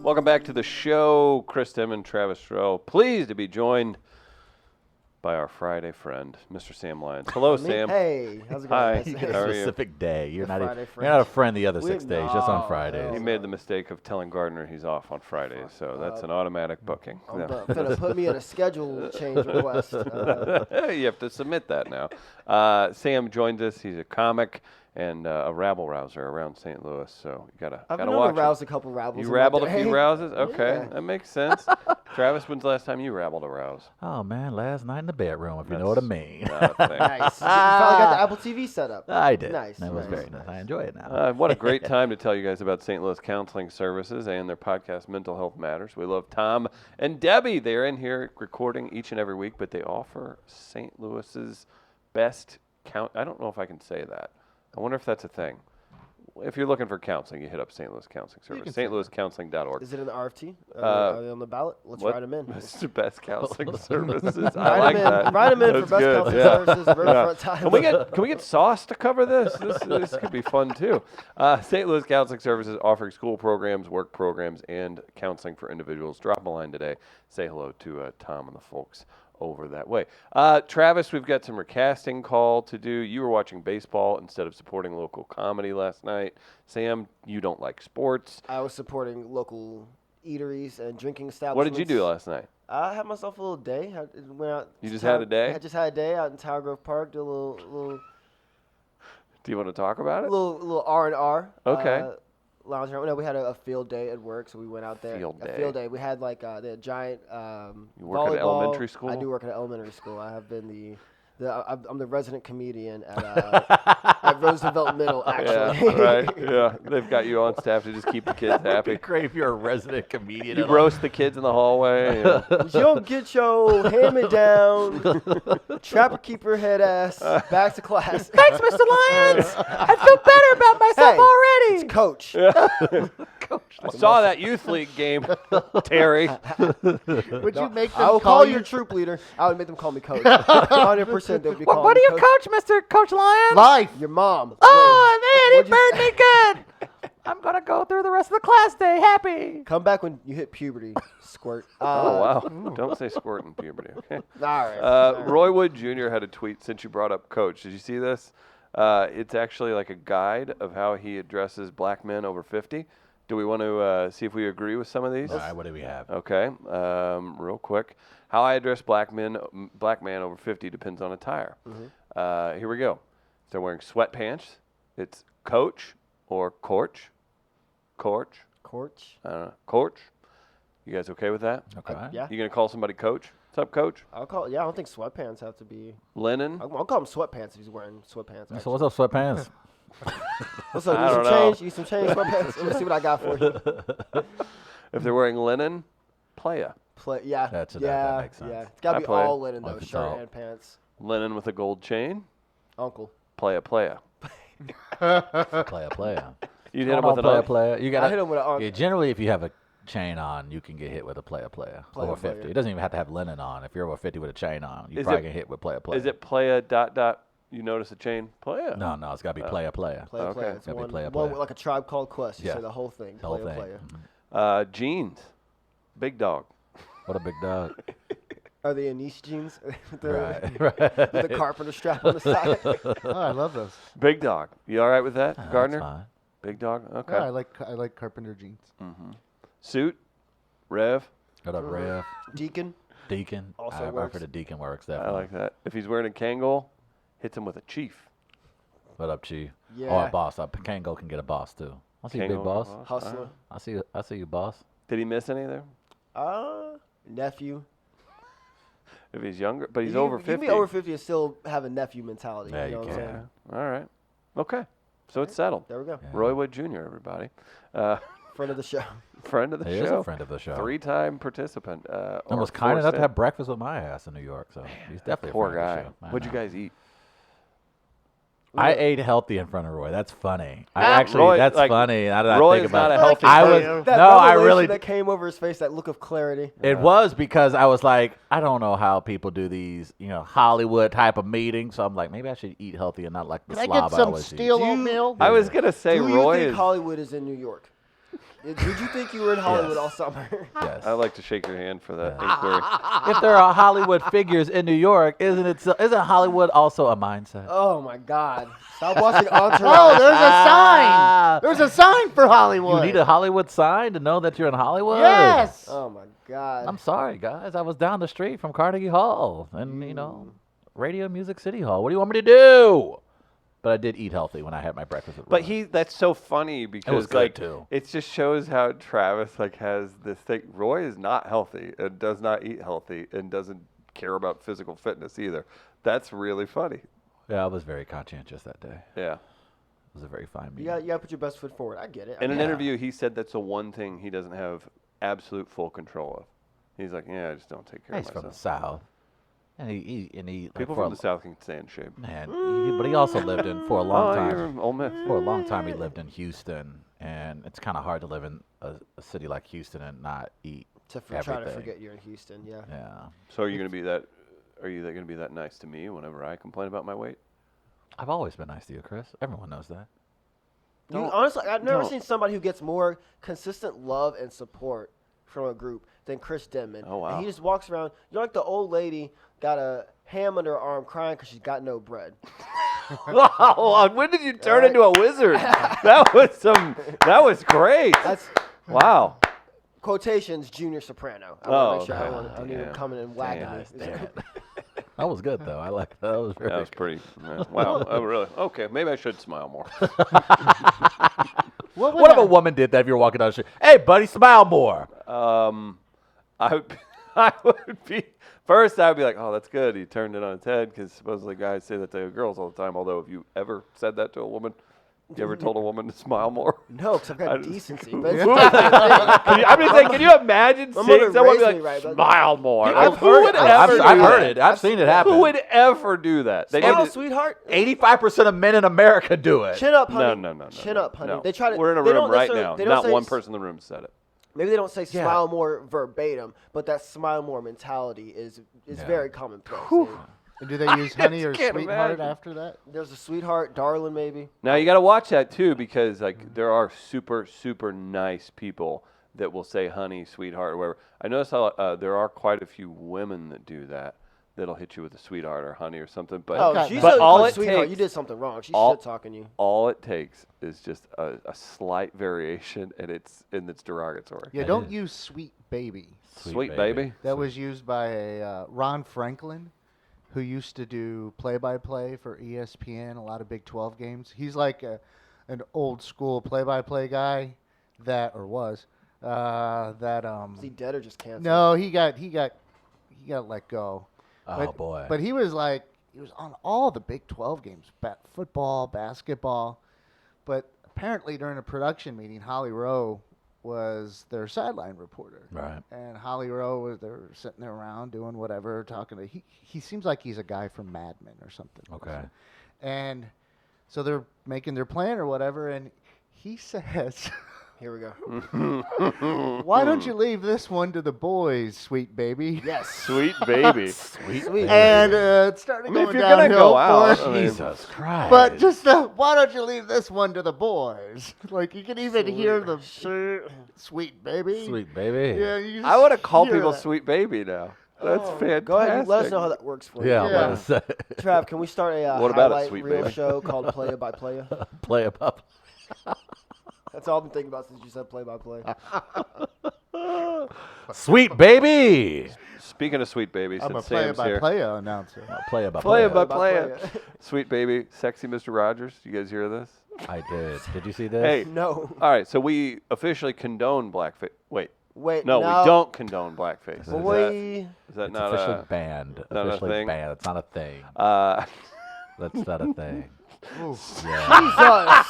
Welcome back to the show. Chris Tim and Travis Stroh. Pleased to be joined by our Friday friend, Mr. Sam Lyons. Hello, Sam. Hey, how's it Hi. going? You get How a are you? specific day. You're not Friday a friend the other 6 days, just on Fridays. He made the mistake of telling Gardner he's off on Fridays, so that's an automatic booking. I'm gonna put me in a schedule change request. You have to submit that now. Sam joins us. He's a comic and a rabble rouser around St. Louis, so you gotta I've been watch known to rouse a couple rabbles. You in my rabbled a day. few rouses? Okay, Yeah. that makes sense. Travis, when's the last time you rabbled a rouse? Oh, man, last night in the bedroom, if you know what I mean. Not a thing. Nice. You finally got the Apple TV set up. I did. Nice. That was nice, very nice. nice. I enjoy it now. What a great time to tell you guys about St. Louis Counseling Services and their podcast, Mental Health Matters. We love Tom and Debbie. They're in here recording each and every week, but they offer St. Louis's best I don't know if I can say that. I wonder if that's a thing. If you're looking for counseling, you hit up St. Louis Counseling Service, stlouiscounseling.org. Is it in the RFT? Are they on the ballot? Let's write them in. Mr. Best Counseling Services. I like that. Write them in That's for Best good. Counseling Yeah. Services. Very front time. Can we get Sauce to cover this? This could be fun too. St. Louis Counseling Services offering school programs, work programs, and counseling for individuals. Drop them a line today. Say hello to Tom and the folks over that way. Travis, we've got some recasting call to do. You were watching baseball instead of supporting local comedy last night. Sam, you don't like sports. I was supporting local eateries and drinking establishments. What did you do last night? I had myself a little day. I went out. You just had a day? I just had a day out in Tower Grove Park. Did a little Do you want to talk about it? little R&R. Okay. Lounge around. No, we had a field day at work, so we went out there. Field day. A field day. We had like the giant You work at volleyball. elementary school? I do work at elementary school. I have been I'm the resident comedian at Roosevelt Middle, actually. Yeah, right. Yeah, they've got you on staff to just keep the kids It'd be happy. great if you're a resident comedian. You roast the kids in the hallway. Yeah. You'll get your hand-me-down, trapper keeper head ass back to class. Thanks, Mr. Lyons. I feel better about myself already. It's Coach. I saw that youth league game, Terry. Would you make them I will call call you your troop leader. I would make them call me Coach. 100% they would be calling What do me you coach, Mr. Coach Lyons? life? Your mom. Oh, man, What'd he you burned me good. I'm going to go through the rest of the class day happy. Come back when you hit puberty, squirt. Oh, wow. Don't say squirt in puberty, okay? All right. Roy Wood Jr. had a tweet since you brought up Coach. Did you see this? It's actually like a guide of how he addresses black men over 50. Do we want to see if we agree with some of these? All right, what do we have? Okay, real quick. How I address black man over 50 depends on attire. Here we go. If they're wearing sweatpants, it's coach or corch. Corch. Coach. I don't know. Corch. You guys okay with that? Okay. Yeah. You gonna call somebody coach? What's up, coach? I'll call. Yeah, I don't think sweatpants have to be. Linen. I'll call him sweatpants if he's wearing sweatpants. So actually. what's up, sweatpants? What's up? I You don't some know. change? You some change sweatpants? Let's see what I got for you. If they're wearing linen, playa. Yeah. That yeah. makes sense. Yeah. It's got I to be play. all linen though, Like shirt adult. and pants. Linen with a gold chain. Uncle. Playa. Player. You'd hit him with an player. You I got hit him with an uncle. Yeah, generally, if you have a chain on, you can get hit with a player. Over 50. player. It doesn't even have to have linen on. If you're over 50 with a chain on, you Is probably it- get hit with player. Is it playa ... You notice a chain? Playa. No, it's got to be player. Play, Okay. play. It's Gotta be one, player, one player. like a Tribe Called Quest. You Yeah. say the whole thing. The whole Player, thing. player. Jeans. Big dog. What a big dog. Are they Anish jeans? With the, right. with the carpenter strap on the side. Oh, I love those. Big dog. You all right with that, Gardner? That's fine. Big dog. Okay. Yeah, I like carpenter jeans. Suit. Rev. What up, Rev? Deacon. Deacon. Also I works. for the Deacon works, I definitely. like that. If he's wearing a Kangol, hits him with a chief. What up, Chief? Yeah. Or a boss. Kango can get a boss, too. I see you, big Kangol, boss. Hustler. I see you, boss. Did he miss any there? Nephew. If he's younger, but he's You- over You 50. can be over 50 and still have a nephew mentality. Yeah, you know you what I'm can. saying? All right. Okay. So it's settled. There we go. Yeah. Roy Wood Jr., everybody. Friend of the show. Friend of the He show. is a friend of the show. Three-time participant. And was kind enough to have breakfast with my ass in New York, so he's definitely a Poor friend guy. of the show. I What'd you know. guys eat? I ate healthy in front of Roy. That's funny. Roy, That's like, funny. Now that I Roy think is about not a it. healthy I person. was That no, I revelation really. that came over his face, that look of clarity. It was because I was like, I don't know how people do these, Hollywood type of meetings. So I'm like, maybe I should eat healthy and not like the Can I slob get some always steel Do you- oatmeal? I was going to say Do you Roy think is... Hollywood is in New York? Did you think you were in Hollywood Yes. all summer? Yes. I'd like to shake your hand for that inquiry. If there are Hollywood figures in New York, isn't Hollywood also a mindset? Oh my God! Stop watching Entourage. Oh, there's a sign. There's a sign for Hollywood. You need a Hollywood sign to know that you're in Hollywood? Yes. Oh my God! I'm sorry, guys. I was down the street from Carnegie Hall and, Radio Music City Hall. What do you want me to do? But I did eat healthy when I had my breakfast at But Roy. that's so funny because good, like too. it just shows how Travis like has this thing. Roy is not healthy and does not eat healthy and doesn't care about physical fitness either. That's really funny. Yeah, I was very conscientious that day. Yeah. It was a very fine You meal. gotta put your best foot forward. I get it. In an Yeah. interview, he said that's the one thing he doesn't have absolute full control of. He's like, yeah, I just don't take care He's of from the myself. South. And he like, People for from a- the South can stay in shape. Man, but he also lived in for a long time. You're Ole Miss. For a long time, he lived in Houston, and it's kind of hard to live in a city like Houston and not eat Try to everything. forget you're in Houston. Yeah. Yeah, So are you gonna be that? Are you gonna be that nice to me whenever I complain about my weight? I've always been nice to you, Chris. Everyone knows that. Honestly, I've never don't. seen somebody who gets more consistent love and support from a group than Chris Denman. Oh, wow. And he just walks around. You're like the old lady got a ham under her arm crying because she's got no bread. Wow, when did you turn Right. into a wizard? That was great. That's Wow. quotations junior soprano. I Oh, want to make sure okay. everyone I need Damn. him coming and wagging me. Damn it. That was good though. I like that. That was very That was pretty. Wow. Oh, really? Okay. Maybe I should smile more. What if a woman did that if you were walking down the street? Hey, buddy, smile more. I would. I would be. First, I would be like, "Oh, that's good." He turned it on its head because supposedly guys say that to girls all the time. Although, have you ever said that to a woman? You ever told a woman to smile more? No, because I've got I just- decency. But it's I'm just saying, can you imagine My seeing mother someone be raised like, me right, but- smile more? I've Like, who heard would it. ever I've do heard that? it. I've seen it happen. Who would ever do that? They Smile, need to- sweetheart. 85% of men in America do it. Chin up, honey. No. Chin up, honey. No. They try to. We're in a they room don't right necessarily- now. they don't Not say one s- person in the room said it. Maybe they don't say Yeah. smile more verbatim, but that smile more mentality is Yeah. very commonplace. And do they use honey or can't sweetheart imagine. after that? There's a sweetheart, darling, maybe. Now you got to watch that too, because like there are super nice people that will say honey, sweetheart, or whatever. I notice how there are quite a few women that do that. That'll hit you with a sweetheart or honey or something. But Oh, Okay. she's but so all called it sweetheart. takes, You did something wrong. She's all- shit talking you. all it takes is just a slight variation, and it's derogatory. Yeah, That don't is- use sweet baby. Sweet baby. That was used by a Ron Franklin, who used to do play-by-play for ESPN, a lot of Big 12 games. He's like an old school play-by-play guy that, or was, Is he dead or just canceled? no, he got let go. Oh, boy. But he was on all the Big 12 games, football, basketball. But apparently during a production meeting, Holly Rowe was their sideline reporter. Right. And Holly Rowe they were sitting there around doing whatever, talking to he seems like he's a guy from Mad Men or something. Okay. And so they're making their plan or whatever, and he says, Here we go. "Why don't you leave this one to the boys, sweet baby?" Yes. Sweet baby. Sweet. Sweet. And it started I mean, if going you're gonna downhill go out, for I mean, Jesus Christ. But just why don't you leave this one to the boys? Like you can even hear the sweet baby. Sweet baby. Yeah, you I want to call hear people that. sweet baby now. That's fantastic. Go ahead. Let us know how that works for Yeah, you. I'm about to say. Trav, can we start a What about it, highlight sweet reel baby? show called Playa by Playa? Play it up. That's all I've been thinking about since you said play by play. Sweet baby. Speaking of sweet baby, I'm a since Sam's here. play-by-play announcer. Play it up. Play it Play by by play play. Sweet baby, sexy Mr. Rogers. You guys hear this? I did. Did you see this? Hey, No. all right. So we officially condone blackface. Wait. No, we don't condone blackface. Is We. that It's not officially a? banned. not a Officially thing? banned. It's not a thing. That's not a thing. Yeah. Jesus.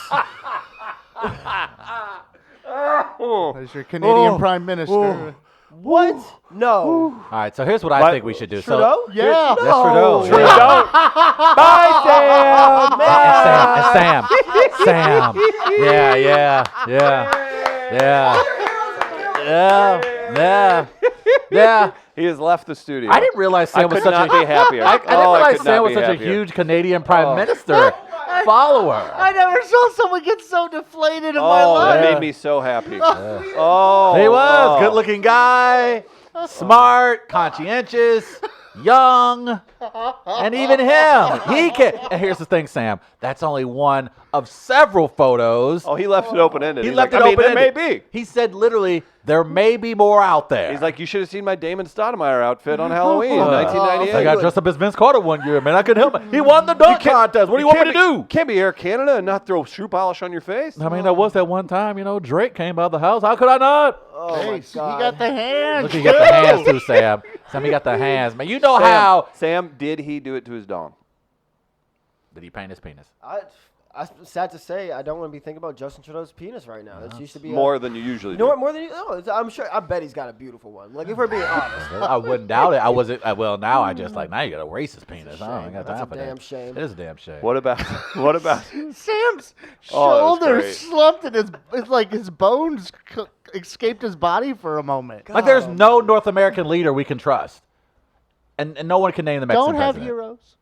There's your Canadian Prime Minister. What? No. All right. So here's what I What? think we should do. Trudeau? Yeah. Yes, Trudeau. Trudeau. Yeah. Bye, Sam. And Sam. Yeah. Yeah. He has left the studio. I didn't realize I Sam was could such not a be happier. I didn't Oh, I realize could Sam not was be such a happier. huge Canadian Prime Minister. follower. I never saw someone get so deflated in my Oh, life. that made me so happy. Oh, He was oh. good-looking guy, smart, conscientious, young, and even him. He can. And here's the thing, Sam. That's only one of several photos. Oh, he left it open-ended. He He's left like, it I mean, open-ended. there may be. He said literally, there may be more out there. He's like, you should have seen my Damon Stoudemire outfit on Halloween in I 1998. got dressed up as Vince Carter one year, man. I couldn't help it. He won the dunk contest. What do you want me to do? Can't be Air Canada and not throw shoe polish on your face. I mean, that was that one time, Drake came by the house. How could I not? Oh Hey, my he God. got the hands. Look, he got the hands too, Sam. Sam, he got the hands, man. You know how? Sam, did he do it to his dong? Did he paint his penis? I'm sad to say, I don't want to be thinking about Justin Trudeau's penis right now. It used to be More than you usually You do. know what? More than you. No, I'm sure. I bet he's got a beautiful one. Like if we're being honest. I wouldn't doubt it. I wasn't. Well, now I just now you got to erase his penis. I don't got That's time a for damn that. shame. It is a damn shame. What about Sam's Oh, that was shoulder great. slumped and it's like his bones escaped his body for a moment. Like there's no North American leader we can trust, and no one can name the Mexican Don't have president. heroes.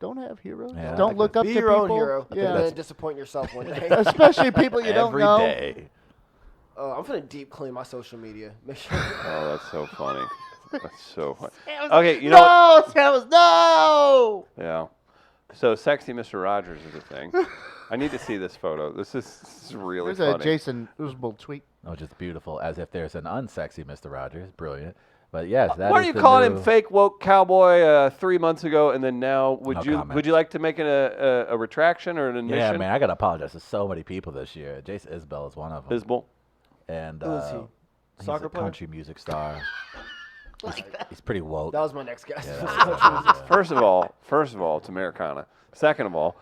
Don't have heroes. Yeah, I don't think look up Be to your people. own hero, and Yeah. then disappoint yourself one day. Especially people you don't Every know. day. I'm gonna deep clean my social media. Make sure. Oh, that's so funny. That's so funny. Sam's- Okay, you know what? No, Sam was no. Yeah. So sexy Mr. Rogers is a thing. I need to see this photo. This is really There's a funny. Jason Usbel tweet. Oh, just beautiful. As if there's an unsexy Mr. Rogers. Brilliant. But yes, that Why is are you the calling new- him fake woke cowboy 3 months ago, and then now No comment. would you like to make a retraction or an admission? Yeah, man, I gotta apologize to so many people this year. Jason Isbell is one of them. Isbell. And Who is he? he's Soccer a player? country music star. He's pretty woke. That was my next guess. First of all, it's Americana. Second of all,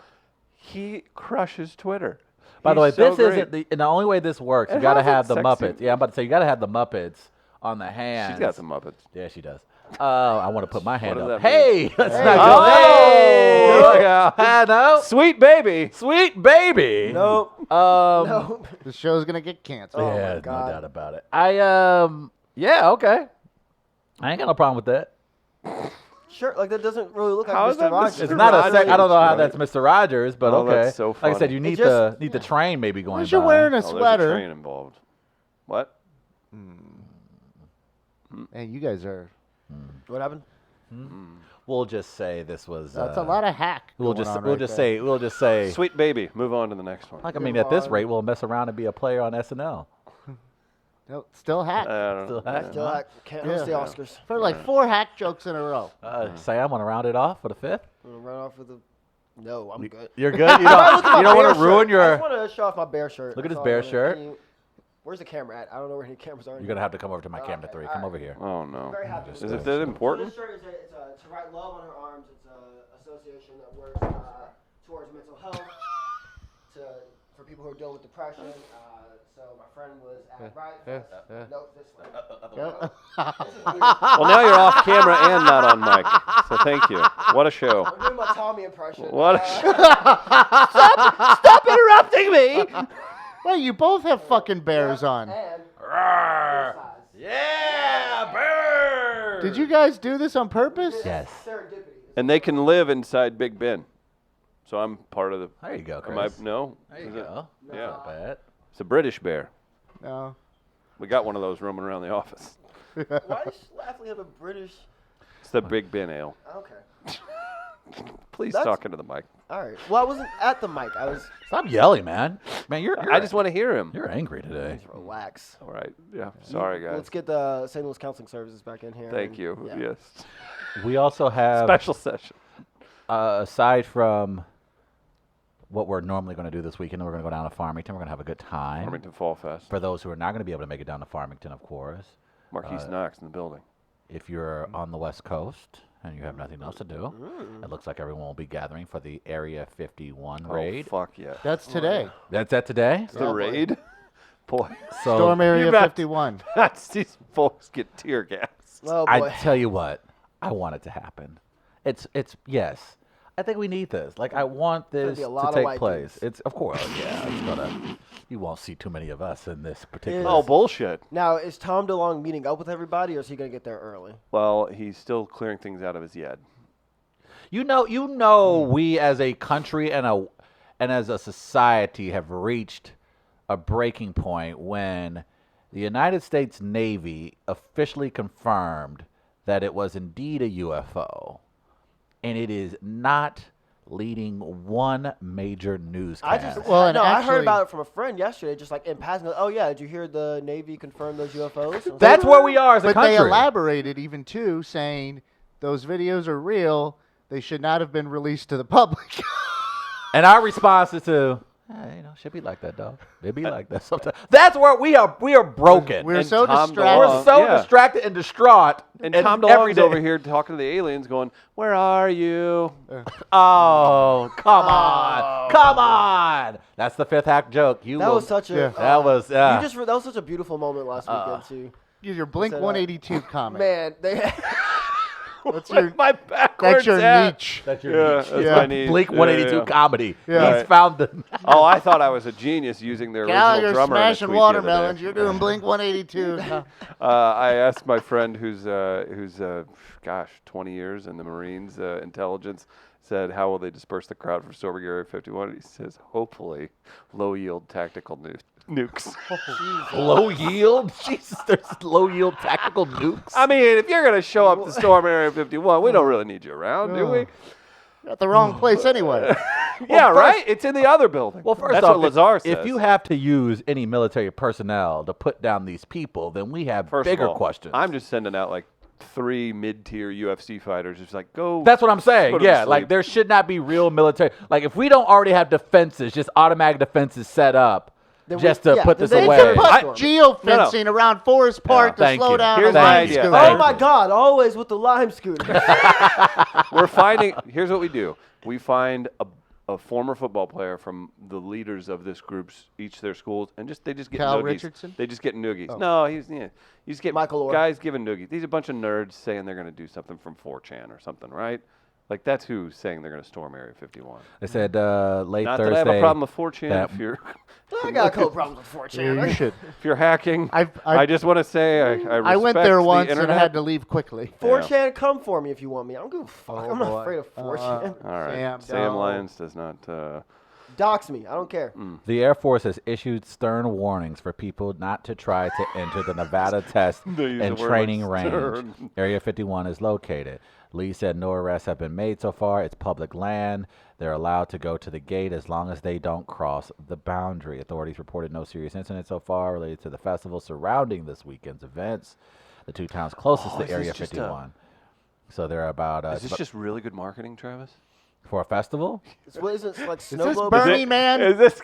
he crushes Twitter. By the way, He's so this great. isn't the and the only way this works. You And gotta how's it have the sexy? Muppets. Yeah, I'm about to say you gotta have the Muppets on the hands. She's got some Muppets. Yeah, she does. I want to put my hand does up. that mean? Hey, let's Hey. not go. Oh, Hey, look out. I know. Sweet baby. Sweet baby. Nope. No. The show's gonna get canceled. Oh, my Yeah, no God. doubt about it. Yeah, okay. I ain't got no problem with that. Sure. Like that doesn't really look How like is Mr. that Rogers. It's Mr. not a Rogers, sec. I don't know how right? that's Mr. Rogers, but Oh, okay. that's so Like I said, funny. you It need just- the train maybe going Unless you're by. wearing a Oh, there's a sweater. train involved. What? Hey, you guys are. What happened? We'll just say this was. That's a lot of hack. We'll going just on we'll right just there. say we'll just say. Sweet baby. Move on to the next one. Like I mean, at this on. rate, we'll mess around and be a player on SNL. No, still hack. I don't Still know. hack. Still can't host the Yeah. Oscars. For like 4 hack jokes in a row. Sam, want to round it off for the fifth? I'm gonna run off with a. No, I'm good. You're good. You don't want to ruin I your. just want to show off my bear shirt. Look at his That's all bear I wanna- shirt. can you- Where's the camera at? I don't know where any cameras are. You're gonna have to come over to my camera Okay, 3. all Come right. over here. Oh no. Very happy. Is it that important? This shirt is to write love on her arms. It's an association that works towards mental health for people who are dealing with depression. So my friend was at Right. No, this way. Yep. This is weird. Well, now you're off camera and not on mic. So thank you. What a show. I'm doing my Tommy impression. What a show. Stop interrupting me! Well, you both have fucking bears on. And Yeah, bird. Did you guys do this on purpose? Yes. serendipity. And they can live inside Big Ben. So I'm part of the. There you go, Am I, Chris. no? There you Is it? go. Yeah. Not bad. It's a British bear. No. We got one of those roaming around the office. Why does Schlafly have a British? It's the Big Ben ale. Okay. Please That's- talk into the mic. All right. Well, I wasn't at the mic. I was. Stop yelling, man. Man, you're I just want to hear him. you're angry today. Relax. All right. Yeah. Sorry, guys. Let's get the St. Louis Counseling Services back in here. Thank and- you. yeah. Yes. We also have, Special session. aside from what we're normally going to do this weekend, we're going to go down to Farmington. We're going to have a good time. Farmington Fall Fest. For those who are not going to be able to make it down to Farmington, of course. Marquise Knox in the building. If you're on the West Coast and you have nothing else to do, it looks like everyone will be gathering for the Area 51 raid. Oh, fuck yeah. That's today. That's that today? It's the raid? Boy. So Storm Area You bet. 51. These folks get tear gas. Oh boy. I tell you what, I want it to happen. It's yes. I think we need this. Like I want gonna this be a to lot of take white place. dudes. It's of course, yeah. It's gonna. You won't see too many of us in this particular. Yes. Oh, bullshit. Now, is Tom DeLonge meeting up with everybody, or is he going to get there early? Well, he's still clearing things out of his head. You know, we as a country and and as a society have reached a breaking point when the United States Navy officially confirmed that it was indeed a UFO, and it is not leading one major newscast. I heard actually- about it from a friend yesterday, just like in passing. Oh yeah, did you hear the Navy confirm those UFOs? That's where we are as a But country. they elaborated even too, saying those videos are real. They should not have been released to the public. And our response is to, should be like that, dog. It be like that sometimes. That's where we are broken. We're And so Tom distracted. We're so Yeah. distracted and distraught. And Tom every DeLonge's day- over here talking to the aliens going, where are you? Oh, come on. Come on. That's the fifth hack joke. That was such a. Yeah. That was, that was such a beautiful moment last weekend too. Your Blink Set up. 182 comment. Man, they. That's your, my backwards that's your hat. niche. That's your Yeah, niche. that's Yeah. my niche. Blink Yeah, 182 yeah. comedy. Yeah. He's found the. Oh, I thought I was a genius using their original Gallagher drummer. in a smashing tweet the other day. watermelons. You're doing Blink 182. I asked my friend who's 20 years in the Marines intelligence, said, how will they disperse the crowd from storming Area 51? He says, hopefully, low-yield tactical nukes. Low yield? Jesus, there's low yield tactical nukes. I mean, if you're going to show up to storm Area 51, we don't really need you around, do we? At the wrong place anyway. Yeah, right? It's in the other building. Well, first That's off, what Lazar says. if you have to use any military personnel to put down these people, then we have First of bigger all, questions. I'm just sending out like 3 mid-tier UFC fighters. Just like, go. That's what I'm saying. Put 'em Yeah, to like sleep. there should not be real military. Like if we don't already have defenses, just automatic defenses set up Then just we- to yeah, put then this they away. can put- I- Geofencing around Forest Park to thank slow you. down Here's a my lime idea. scooter. Oh my God! Always with the lime scooter. We're finding. Here's what we do. We find a former football player from the leaders of this group's their schools, and they just get Cal noogies. Richardson? They just get noogies. Oh. No, you just get Michael Orr. guys giving noogies. These are a bunch of nerds saying they're going to do something from 4chan or something, right? Like that's who's saying they're going to storm Area 51. They said late Not Thursday. that I have a problem with 4chan. that- If you're I got a couple problems with 4chan. Yeah, you should. if you're hacking, I've- I just want to say I respect I went there the once and internet. had to leave quickly. 4chan, come for me if you want me. I don't give a fuck. Oh, I'm boy. not afraid of 4chan. All right, Sam, Sam no. Lyons does not. Dox me. I don't care. The Air Force has issued stern warnings for people not to try to enter the Nevada test They use and the word training like range. stern. Area 51 is located. Lee said no arrests have been made so far. It's public land. They're allowed to go to the gate as long as they don't cross the boundary. Authorities reported no serious incidents so far related to the festival surrounding this weekend's events. The two towns closest Oh, to is Area this just 51. So they're about Is this just really good marketing, Travis? for a festival. What is it? Like Is snow this globe? Bernie Man? Is this?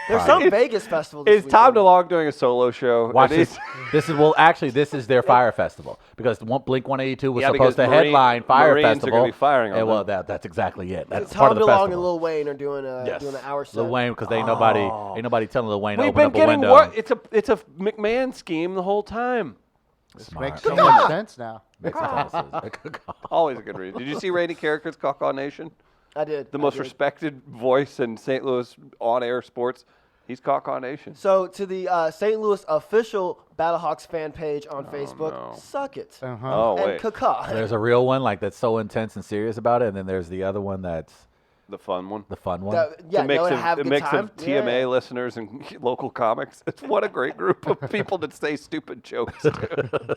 There's some Vegas festival. This Is Tom weekend. DeLonge doing a solo show? Watch And this. he's- This is this is their fire festival because Blink 182 was Yeah, supposed to because headline fire Marines are festival. gonna be firing on and well, them. that's exactly it. That's Tom part of the DeLonge festival. and Lil Wayne are doing Yes. doing an hour set. Lil Wayne, because ain't nobody telling Lil Wayne to We've open been up a getting window. what? It's a McMahon scheme the whole time. This Smart. makes so much sense now. Makes a ton of sense. Always a good reason. Did you see Randy Carricker's Caw Nation? I did. The I most did. respected voice in St. Louis on-air sports. He's Caw Nation. So to the St. Louis official Battlehawks fan page on Facebook, no. suck it. Uh-huh. Oh, And wait. caca. There's a real one like that's so intense and serious about it, and then there's the other one that's The fun one. the fun one. Yeah, a mix no, to of, have a good mix time. of TMA Yeah. listeners and local comics. It's what a great group of people that say stupid jokes. Too.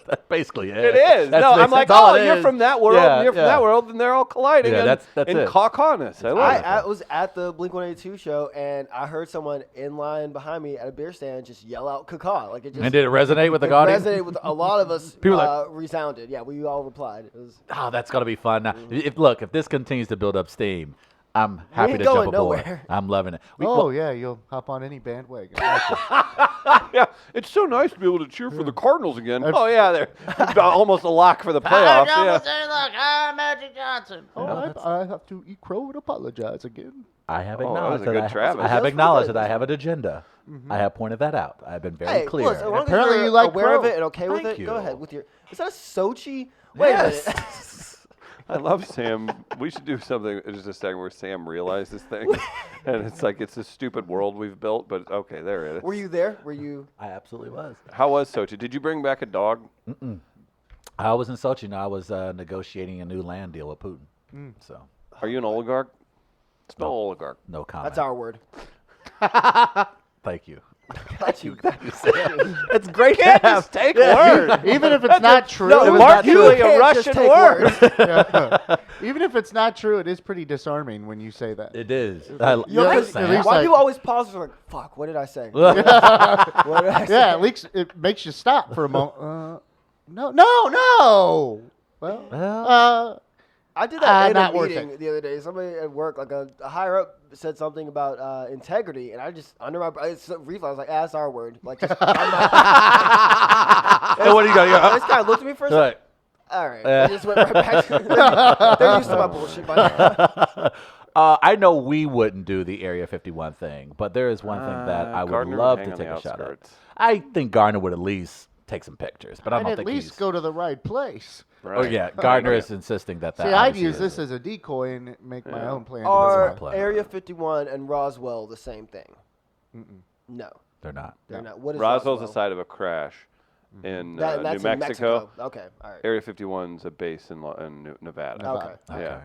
That's basically it. It is. That's No, I'm like, all oh, it you're is. from that world, Yeah, and you're from yeah. that world, and they're all colliding Yeah, in, that's in it. Caucasus. I love it. I was at the Blink-182 show, and I heard someone in line behind me at a beer stand just yell out caca. Like it just And did it resonate with the it audience? resonated with a lot of us. People like- resounded. Yeah, we all replied. It was Oh, that's gonna be fun. Now, if this continues to build up steam, I'm happy ain't to going jump aboard. nowhere. I'm loving it. Oh, yeah, you'll hop on any bandwagon. Yeah, it's so nice to be able to cheer for the Cardinals again. Oh yeah, they're almost a lock for the playoffs. Yeah. Magic Johnson. Oh, I have to eat crow and apologize again. I have Oh, that acknowledged was a that good I, Travis. I have That's acknowledged good. that I have an agenda. I have pointed that out. I've been very Hey, clear. look, as long as Apparently you're you like aware of crow. it and okay with Thank it, go you. ahead with your. Is that a Sochi? Wait a minute. I love Sam. We should do something just a second where Sam realizes things, and it's like it's a stupid world we've built. But okay, there it is. Were you there? Were you? I absolutely was. How was Sochi? Did you bring back a dog? I was in Sochi. I was negotiating a new land deal with Putin. So Are you an oligarch? Spell oligarch. No comment. That's our word. Thank you. Got you. It's great to Can't have. just take words. Even if it's not true. No, It was Mark, not you true. can't Russian just take word. words. Even if it's not true, it is pretty disarming when you say that. It is. Yo, Yeah, 'cause at least why like- do you always pause for like, fuck, what did I say? What did I say? Yeah, at least it makes you stop for a moment. No. Well, I did that in a not worth meeting the other day. Somebody at work, like a higher up, said something about integrity, and I just under my it's a reflex. I was like, that's our word. Like, just, I'm not, And what do you got? this guy looked at me for a second. Right. All right, I just went right back. They're used to my bullshit by now. I know we wouldn't do the Area 51 thing, but there is one thing that I would Gardner would love hang to on the take a shot at. outskirts. I think Gardner would at least take some pictures, but I I'd don't at think least he's. go to the right place. Right. Oh yeah, Gardner Yeah. is insisting that. See, I'd obviously use is- this as a decoy and make my Yeah. own plan. Are plan. Area 51 and Roswell the same thing? No, They're not. they're not. What is Roswell's the Roswell? site of a crash in That's New in Mexico. Okay, all right. Area 51's a base in Nevada. Okay. Okay. Yeah.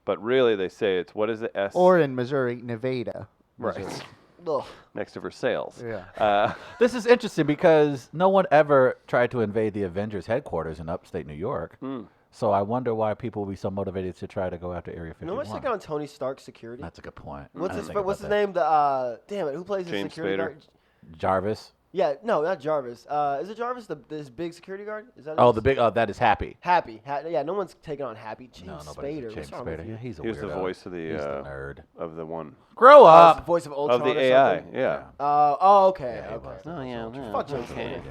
But really, they say it's, what is it? Or in Missouri, Nevada. Right. Ugh. Next to Versailles. Yeah. This is interesting because no one ever tried to invade the Avengers headquarters in upstate New York. So I wonder why people would be so motivated to try to go after Area 51. You know what's taking on Tony Stark's security? That's a good point. I What's didn't his think What's about his that. name? Damn it, who plays the James security Spader. guard? Jarvis. Yeah, no, not Jarvis. Is it Jarvis, this big security guard? Is that Oh, his- the big. Oh, that is Happy. Happy? Yeah, no one's taking on Happy. James No, nobody's Spader. James What's wrong with Spader. you? Yeah, he's a He was the weirdo. voice of He's the nerd. of the one Grow Oh, up. it's the voice of Ultron of the or AI. something? Yeah. Oh, okay. Yeah, he okay. was. Oh yeah. Fuck James okay.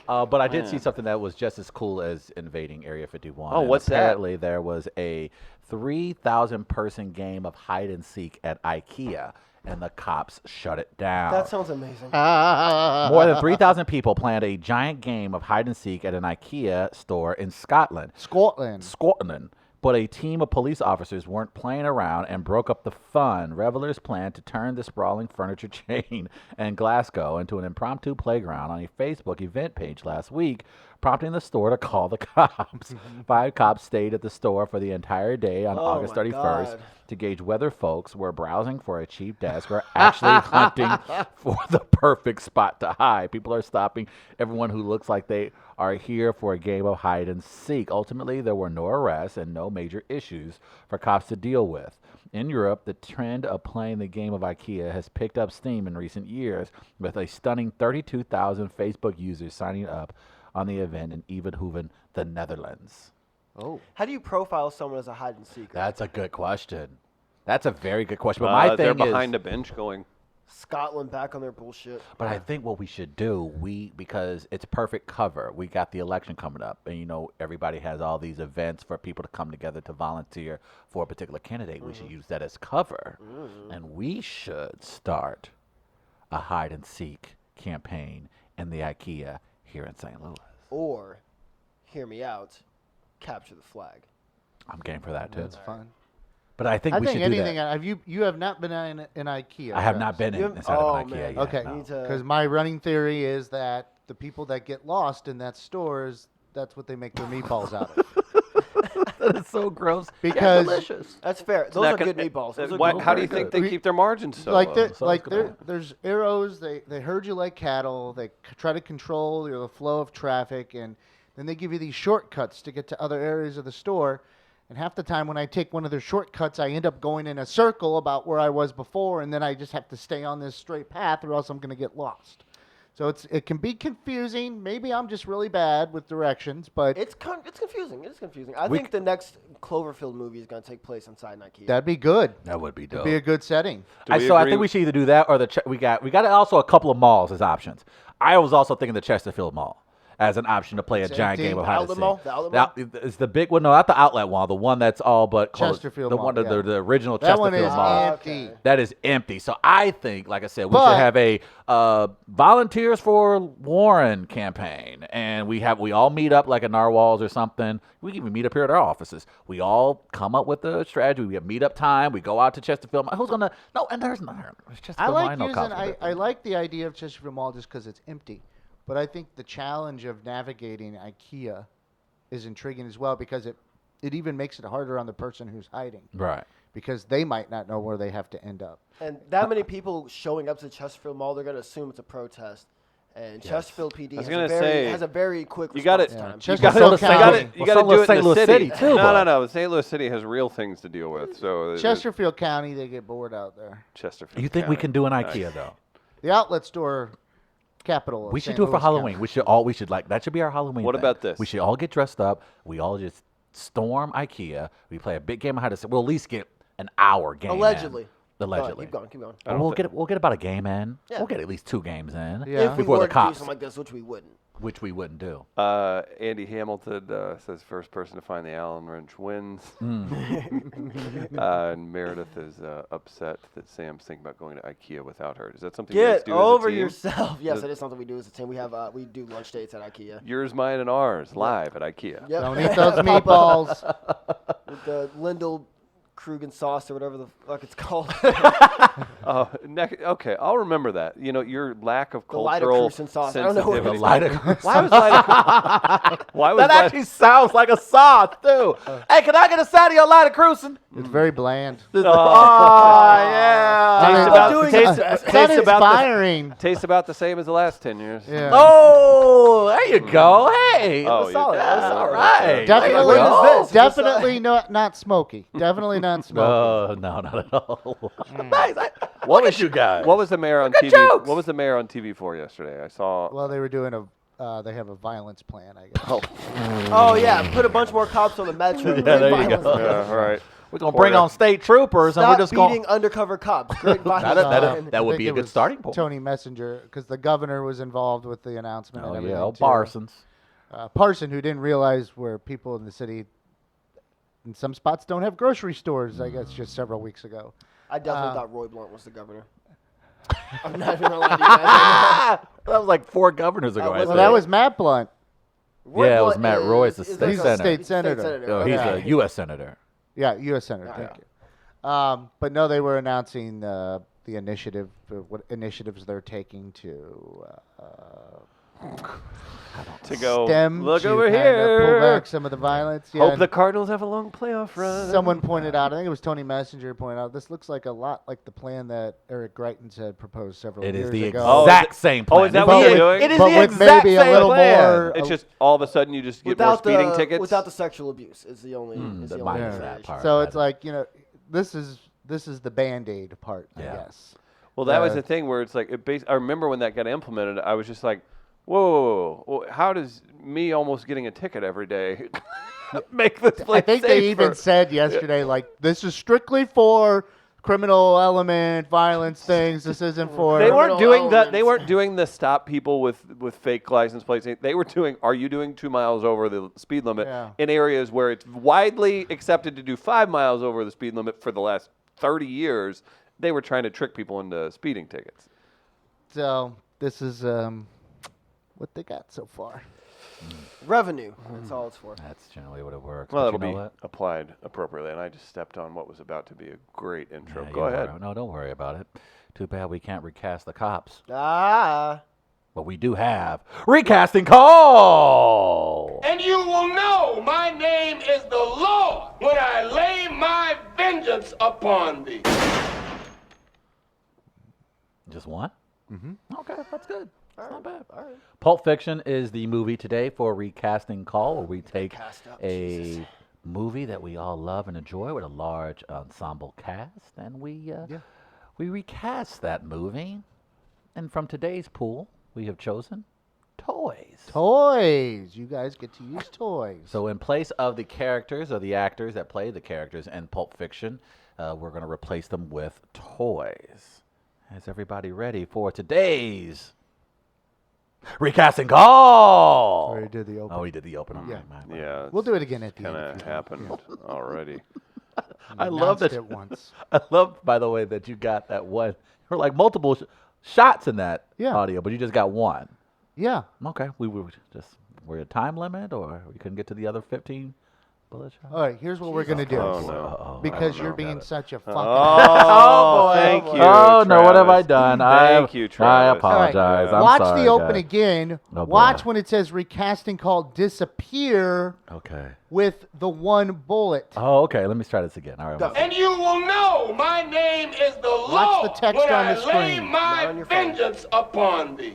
Spader. But I did see something that was just as cool as invading Area 51. Oh, And what's that? apparently there was a 3,000 person game of hide and seek at IKEA, and the cops shut it down. That sounds amazing. More than 3,000 people planned a giant game of hide and seek at an IKEA store in Scotland. Scotland. But a team of police officers weren't playing around and broke up the fun. Revelers planned to turn the sprawling furniture chain in Glasgow into an impromptu playground on a Facebook event page last week, prompting the store to call the cops. 5 cops stayed at the store for the entire day on Oh August my 31st God. to gauge whether folks were browsing for a cheap desk or actually hunting for the perfect spot to hide. People are stopping everyone who looks like they are here for a game of hide and seek. Ultimately, there were no arrests and no major issues for cops to deal with. In Europe, the trend of playing the game of IKEA has picked up steam in recent years, with a stunning 32,000 Facebook users signing up on the event in Eindhoven, the Netherlands. Oh. How do you profile someone as a hide and seeker? That's a good question. That's a very good question. But my they're thing is, behind a bench going. Scotland back on their bullshit. but I think what we should do, because it's perfect cover. We got the election coming up, and everybody has all these events for people to come together to volunteer for a particular candidate. We should use that as cover, and we should start a hide and seek campaign in the IKEA here in St. Louis. Or, hear me out, capture the flag. I'm game for that too. That's fun. But I think I we think should do anything. that. Have you have not been in IKEA? I have not been You have- inside of an oh, IKEA man. yet. Okay. no. You need to. Because my running theory is that the people that get lost in that store that's what they make their meatballs out of. That is so gross. Because- delicious. That's fair. Those Not are good gonna- meatballs. Those are Why- good how do you meatballs. think they keep their margins so like low? there, So like it's there, gonna- there's arrows. They herd you like cattle. They try to control the flow of traffic, and then they give you these shortcuts to get to other areas of the store. And half the time, when I take one of their shortcuts, I end up going in a circle about where I was before, and then I just have to stay on this straight path, or else I'm going to get lost. So it can be confusing. Maybe I'm just really bad with directions, but It's confusing. It is confusing. I We think the next Cloverfield movie is going to take place inside an IKEA. that'd be good. That would be dope. It'd be a good setting. Do we So I agree- think we should either do that or we got also a couple of malls as options. I was also thinking the Chesterfield Mall as an option to play a It's giant empty. game of The hide and outlet seek. mall? The outlet mall? It's the big one, no, not the outlet mall, the one that's all but called Chesterfield the Mall, one, yeah. the original That one Chesterfield is Mall. empty. Okay. That is empty. So I think, like I said, we But- should have a volunteers for Warren campaign, and we all meet up like at Narwhals or something. We can even meet up here at our offices. We all come up with a strategy. We have meetup time. We go out to Chesterfield. Who's gonna? No, and there's not. Chesterfield I like Mall, using. conflict. I like the idea of Chesterfield Mall just because it's empty, but I think the challenge of navigating IKEA is intriguing as well because it even makes it harder on the person who's hiding Right. because they might not know where they have to end up. And that many people showing up to Chesterfield Mall, they're going to assume it's a protest. And Chesterfield PD has a very quick response time. You got to do it St. in the Louis city. too. No. St. Louis City has real things to deal with. So Chesterfield County, they get bored out there. Chesterfield. You think we County. can do an IKEA though? The outlet store capital. We should do it for Halloween. We should that should be our Halloween. What thing. about this? We should all get dressed up. We all just storm IKEA. We play a big game of hide and seek. We'll at least get an hour game. Allegedly. Allegedly. Keep going. We'll get about a game in. Yeah. We'll get at least 2 games in. Yeah. If we before were the to do cops. something like this, which we wouldn't. Which we wouldn't do. Andy Hamilton says first person to find the Allen wrench wins. And Meredith is upset that Sam's thinking about going to IKEA without her. Is that something you guys Get do over as a team? yourself. Yes, it is something we do as a team. We do lunch dates at IKEA. Yours, mine, and ours live at IKEA. Yep. Don't eat those meatballs. With the Lindell Krugen sauce or whatever the fuck it's called. Okay, I'll remember that. You know, your lack of The cultural Lidocruisen sauce. I don't know what sensitivity. it's Why was That actually sounds like a sauce too. Hey, can I get a side of your light of cruising? It's very bland. Oh yeah. Tastes Inspiring. tastes about the same as the last 10 years. Yeah. Oh, there you go. Hey, Oh, that's solid. you- That's yeah, all okay. right. Definitely, What is this? definitely not smoky. Definitely not smoky. No, not at all. Nice. Look at you guys. What was the mayor on Good TV? jokes. What was the mayor on TV for yesterday? I saw. Well, they were doing they have a violence plan, I guess. Oh, yeah. Put a bunch more cops on the metro. there you go. Yeah, all right. We're gonna bring on state troopers, and Stop we're just beating going. undercover cops. Great violence. That I would think be a it good was starting point. Tony Messenger, because the governor was involved with the announcement. Oh and yeah, everything, old too. Parsons. Parson, who didn't realize where people in the city, in some spots, don't have grocery stores. I guess just several weeks ago. I definitely thought Roy Blunt was the governor. I'm not even gonna lie to you guys. That was like 4 governors ago. That I was- Well, think. that was Matt Blunt. Roy Yeah, it was Blunt Matt Roy's the is state He's a senator. state senator. Oh, he's Okay. a U.S. senator. Yeah, U.S. senator. Yeah. Thank you. But no, they were announcing the initiative, what initiatives they're taking to go. stem. Look to over kinda here. Pull back some of the violence. Yeah, Hope and the Cardinals have a long playoff run. someone pointed out, I think it was Tony Messenger pointed out, this looks like a lot like the plan that Eric Greitens had proposed several It years is the ago. Oh, exact same plan. is that what they're doing? It is but the with exact maybe same a little plan. more. It's just all of a sudden you just get more Without speeding the tickets. without the sexual abuse is the only the only minus variation. that part. So it's like, this is the Band-Aid part, I Yeah. guess. Well, that was the thing where it's like I remember when that got implemented, I was just like, whoa, how does me almost getting a ticket every day make this place I think they even safer? said yesterday, like, this is strictly for criminal element, violence things. This isn't for. They weren't Criminal doing that. They elements. weren't doing the stop people with fake license plates. They were doing. Are you doing 2 miles over the speed limit Yeah. in areas where it's widely accepted to do 5 miles over the speed limit for the last 30 years? They were trying to trick people into speeding tickets. So this is what they got so far. Revenue. That's all it's for. That's generally what it works. Well, but it'll you know be what? applied appropriately, and I just stepped on what was about to be a great intro. Yeah, Go you ahead. worry- No, don't worry about it. Too bad we can't recast the cops. Ah. But we do have recasting call. And you will know my name is the Lord when I lay my vengeance upon thee. Just one? Mm-hmm. Okay, that's good. That's not bad. All right. Pulp Fiction is the movie today for recasting call, where we take Cast up, a Jesus. movie that we all love and enjoy with a large ensemble cast, and we recast that movie. And from today's pool, we have chosen toys. Toys. You guys get to use toys. So in place of the characters or the actors that play the characters in Pulp Fiction, we're going to replace them with toys. Is everybody ready for today's recasting call? Already did the open. Oh, we did the open. Yeah. Yeah, We'll do it again at the kind end. of if you happened already. I love that. announced it once. I love, by the way, that you got that one. There were like multiple shots in that Yeah. audio, but you just got one. Yeah. Okay, we were just were a time limit, or we couldn't get to the other 15 bullet shot. All right, here's what we're gonna do. Oh no. Because you're being such a fucking. Oh, boy. thank you. Oh no, what have I Travis. done? Thank you, I Travis. apologize. Yeah. I'm Watch sorry, the open guys. again. Oh, boy. Watch when it says recasting called disappear Okay. with the one bullet. Oh, okay. Let me try this again. All right. Go. one second. And you will know my name is the Watch Lord the text when on I the lay screen. my Not on your phone. vengeance upon thee.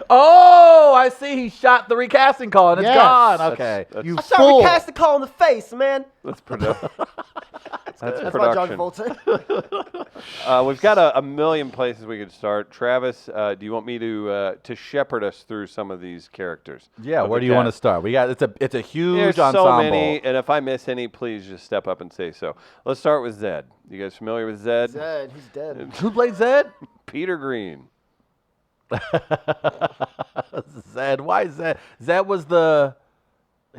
Oh, I see. He shot the recasting call and it's Yes. gone. That's- Okay. That's, You I shot fool. recast the call in the face, man. that's production. That's That's my John production. Travolta. We've got a million places we could start. Travis, do you want me to shepherd us through some of these characters? Yeah. of Where the do you want to cast? start? We got it's a huge There's ensemble. so many, and if I miss any, please just step up and say so. Let's start with Zed. You guys familiar with Zed? Zed, he's dead. Who played Zed? Peter Green. Zed. Why Zed? Zed was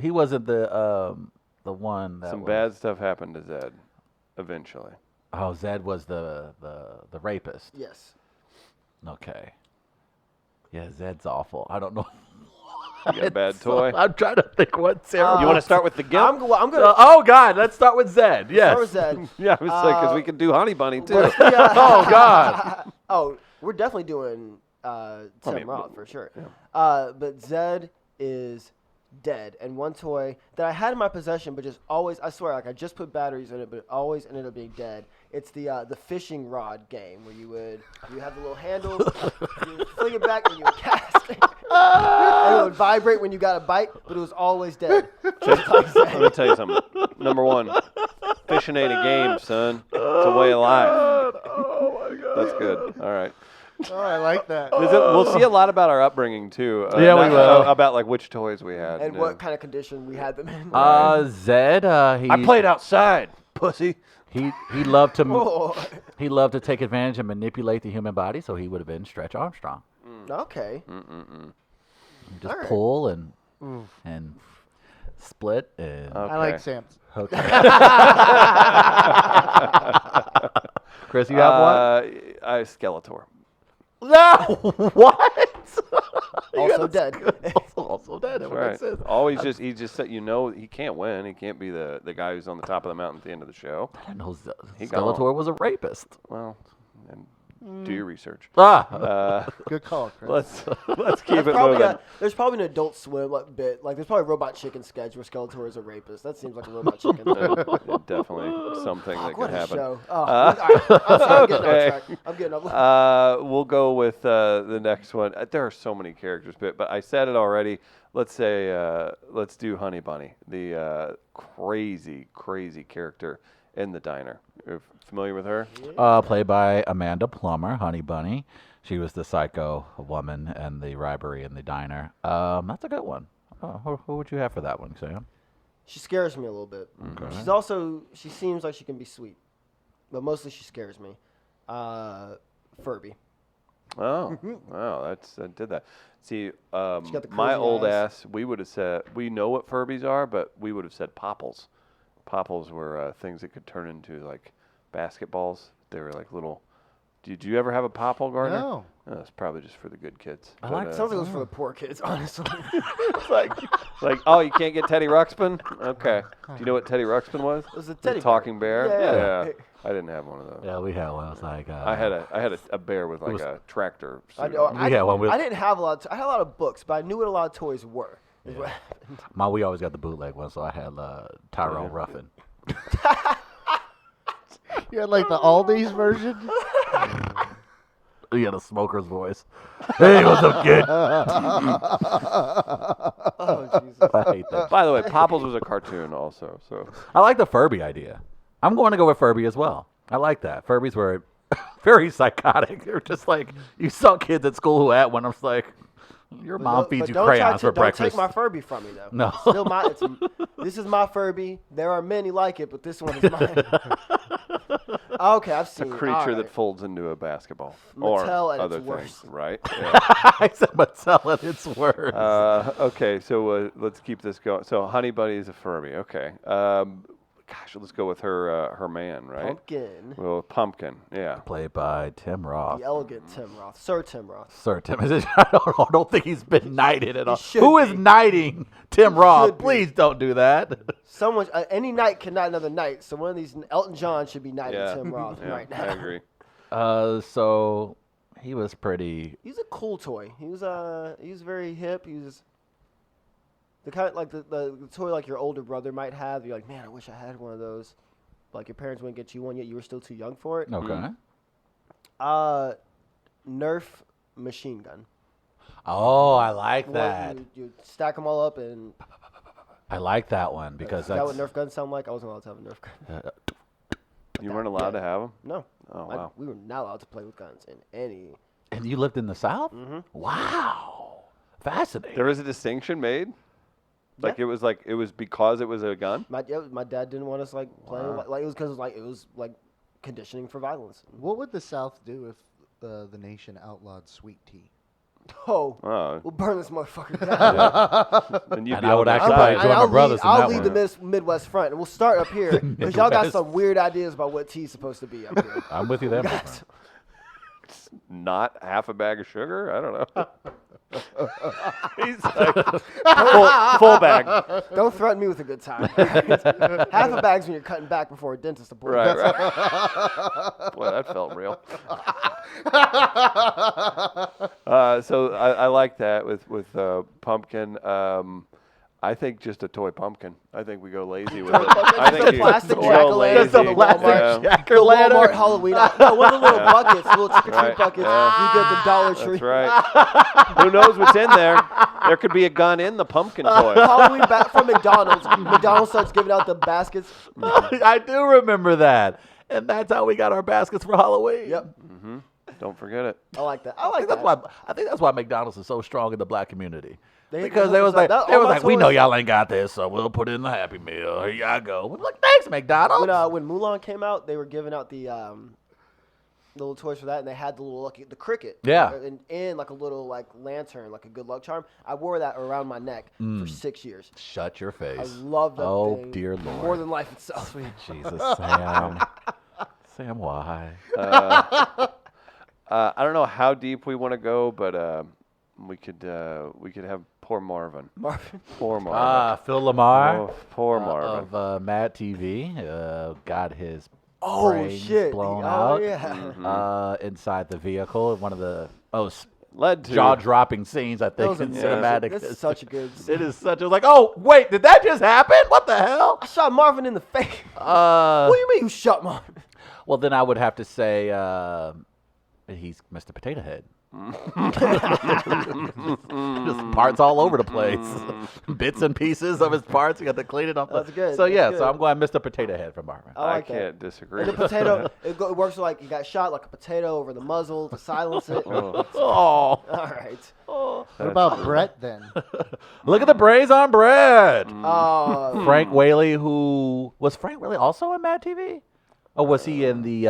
he wasn't the one that Some was, bad stuff happened to Zed eventually. Oh, Zed was the rapist. Yes. Okay. Yeah, Zed's awful. I don't know. You got a bad toy? I'm trying to think what terrible. You want to start with the I'm, gimp? I'm gonna Oh God, let's start with Zed. Yes. start with Zed. Yeah, I was like, because we could do Honey Bunny too. Oh God. Oh, we're definitely doing Tim mean, Roth for sure. But Zed is dead, and one toy that I had in my possession, but just always, I swear, like I just put batteries in it, but it always ended up being dead. It's the fishing rod game where you have the little handle, you fling it back, and you would cast it. And it would vibrate when you got a bite, but it was always dead. Just like Zed. Let me tell you something. Number one, fishing ain't a game, son. It's a way of life. Oh my God. That's good. All right. Oh, I like that. We'll see a lot about our upbringing too. Yeah, we will. About like which toys we had. And yeah. what kind of condition we had them in. Zed. He I played outside, pussy. He loved to Oh, he loved to take advantage and manipulate the human body, so he would have been Stretch Armstrong. okay. Just All right. pull and split and. Okay. I like Sam's. Okay. Chris, you have one? I Skeletor. No. What? You Also got a- dead. also dead. That That's would make right. sense. Always just he just said he can't win. He can't be the guy who's on the top of the mountain at the end of the show. I didn't know He Skeletor gone. was a rapist. Well, and do your research. Ah. Good call, Chris. Let's keep it Probably moving. there's probably an Adult Swim bit. Like there's probably a Robot Chicken sketch where Skeletor is a rapist. That seems like a Robot Chicken thing. Definitely something that What could a happen. show. Oh, all right. I'm sorry, I'm getting Okay. off track. I'm getting off. We'll go with the next one. There are so many characters, but I said it already. Let's do Honey Bunny, the crazy character in the diner. You're familiar with her? Played by Amanda Plummer, Honey Bunny. She was the psycho woman and the robbery in the diner. That's a good one. Who would you have for that one, Sam? She scares me a little bit. Mm-hmm. She seems like she can be sweet, but mostly she scares me. Furby. Oh, wow, I did that. See, got the my crazy old eyes. ass, we would have said, we know what Furbies are, but we would have said popples. Popples were things that could turn into like basketballs. They were like little. Did you ever have a popple, Gardner? No. Oh, it's probably just for the good kids. I like Sounds like it was for the poor kids, honestly. like, oh, you can't get Teddy Ruxpin? Okay. Do you know what Teddy Ruxpin was? It was a The teddy bear. talking bear? Yeah. I didn't have one of those. Yeah, we had one. It was like I had a bear with like was- a tractor. I, suit know, on. I, Yeah, one with- I didn't have a lot. I had a lot of books, but I knew what a lot of toys were. is what happened. we always got the bootleg one, so I had Tyrone Ruffin. You had like the Aldi's version? He had a smoker's voice. Hey, what's up, kid? Oh Jesus! I hate that. By the way, Popples was a cartoon also. So I like the Furby idea. I'm going to go with Furby as well. I like that. Furbies were very psychotic. They were just like, you saw kids at school who had one. I was like, your mom But feeds you don't try crayons to- for breakfast. Don't take my Furby from me, though. No. It's still this is my Furby. There are many like it, but this one is mine. Okay, I've a seen creature all that right. folds into a basketball Mattel or at its other worst. things, right? Yeah. I said Mattel at its worst. Okay, so let's keep this going. So Honey Bunny is a Furby. Okay. gosh, let's go with her man, right? Pumpkin. Well, Pumpkin, yeah. Played by Tim Roth. The elegant Tim Roth. Sir Tim Roth. Sir Tim. I don't think he's been knighted at all. should Who is be. knighting Tim Roth? should be. Please don't do that. Someone, any knight can knight another knight. So one of these, Elton John should be knighting Yeah. Tim Roth Yeah, right now. I agree. So he was pretty. He's a cool toy. He was very hip. He was the kind like the toy like your older brother might have. You're like, man, I wish I had one of those. Like your parents wouldn't get you one yet. You were still too young for it. Okay. Nerf machine gun. Oh, I like One- that. You stack them all up and I like that one because is that what that's. Nerf guns sound like? I wasn't allowed to have a Nerf gun. You weren't allowed to have them? No. Oh, wow. We were not allowed to play with guns in any. And you lived in the South? Mm-hmm. Wow. Fascinating. There was a distinction made? Like Yeah. it was because it was a gun? My dad didn't want us like playing like it was because it was like conditioning for violence. What would the South do if the nation outlawed sweet tea? Oh, Oh. we'll burn this motherfucker down. And you'd And be I on would their actually side. probably join my brothers in I'll that lead one. the Midwest front, and we'll start up here because y'all got Midwest. some weird ideas about what tea's supposed to be up here. I'm with you there, my friend. Not half a bag of sugar? I don't know. He's like, full bag. Don't threaten me with a good time. Half a bag's when you're cutting back before a dentist appointment. Right. Boy, that felt real. So I like that with Pumpkin. I think just a toy pumpkin. I think we go lazy with it. I think Just a you plastic go jack-o'-lantern lazy. Just a from plastic Walmart. jack-o'-lantern. Walmart Halloween. No, one of the little buckets, little trick or treat Right, buckets. yeah. You get the Dollar Tree. That's right. Who knows what's in there? There could be a gun in the pumpkin toy. Halloween back from McDonald's. McDonald's starts giving out the baskets. I do remember that. And that's how we got our baskets for Halloween. Yep, Don't forget it. I like that. I I like think that. that's why McDonald's is so strong in the black community. They- Because they was that- like, all my we know toys- y'all ain't got this, so we'll put it in the Happy Meal. Here y'all go. We're like, thanks, McDonald's. When Mulan came out, they were giving out the little toys for that, and they had the little the cricket. Yeah. And like a little like lantern, like a good luck charm. I wore that around my neck for 6 years. Shut your face. I love that Oh, thing dear Lord. more than life itself. Sweet Jesus, Sam. Sam, why? I don't know how deep we want to go, but we could have poor Marvin. Marvin. Poor Marvin. Phil Lamar Oh, poor Marvin. of Mad TV got his Oh brains shit! blown Oh out yeah. inside the vehicle. One of the Led to jaw-dropping scenes, I think, was in amazing. cinematic. That's such a good It is such. It was like, oh wait, did that just happen? What the hell? I shot Marvin in the face. What do you mean you shot Marvin? Well, then I would have to say he's Mr. Potato Head. Just parts all over the place, bits and pieces of his parts. You got to clean it up. That's good, So that's yeah, good. so I'm going Mr. Potato Head from Marvin. I I like that. can't disagree. And the with potato, it works like you got shot like a potato over the muzzle to silence it. that. Oh, All right. What about Brett then? look at the braise on bread. Frank Mm. Whaley, who was Frank Whaley also on Mad TV, or was he in the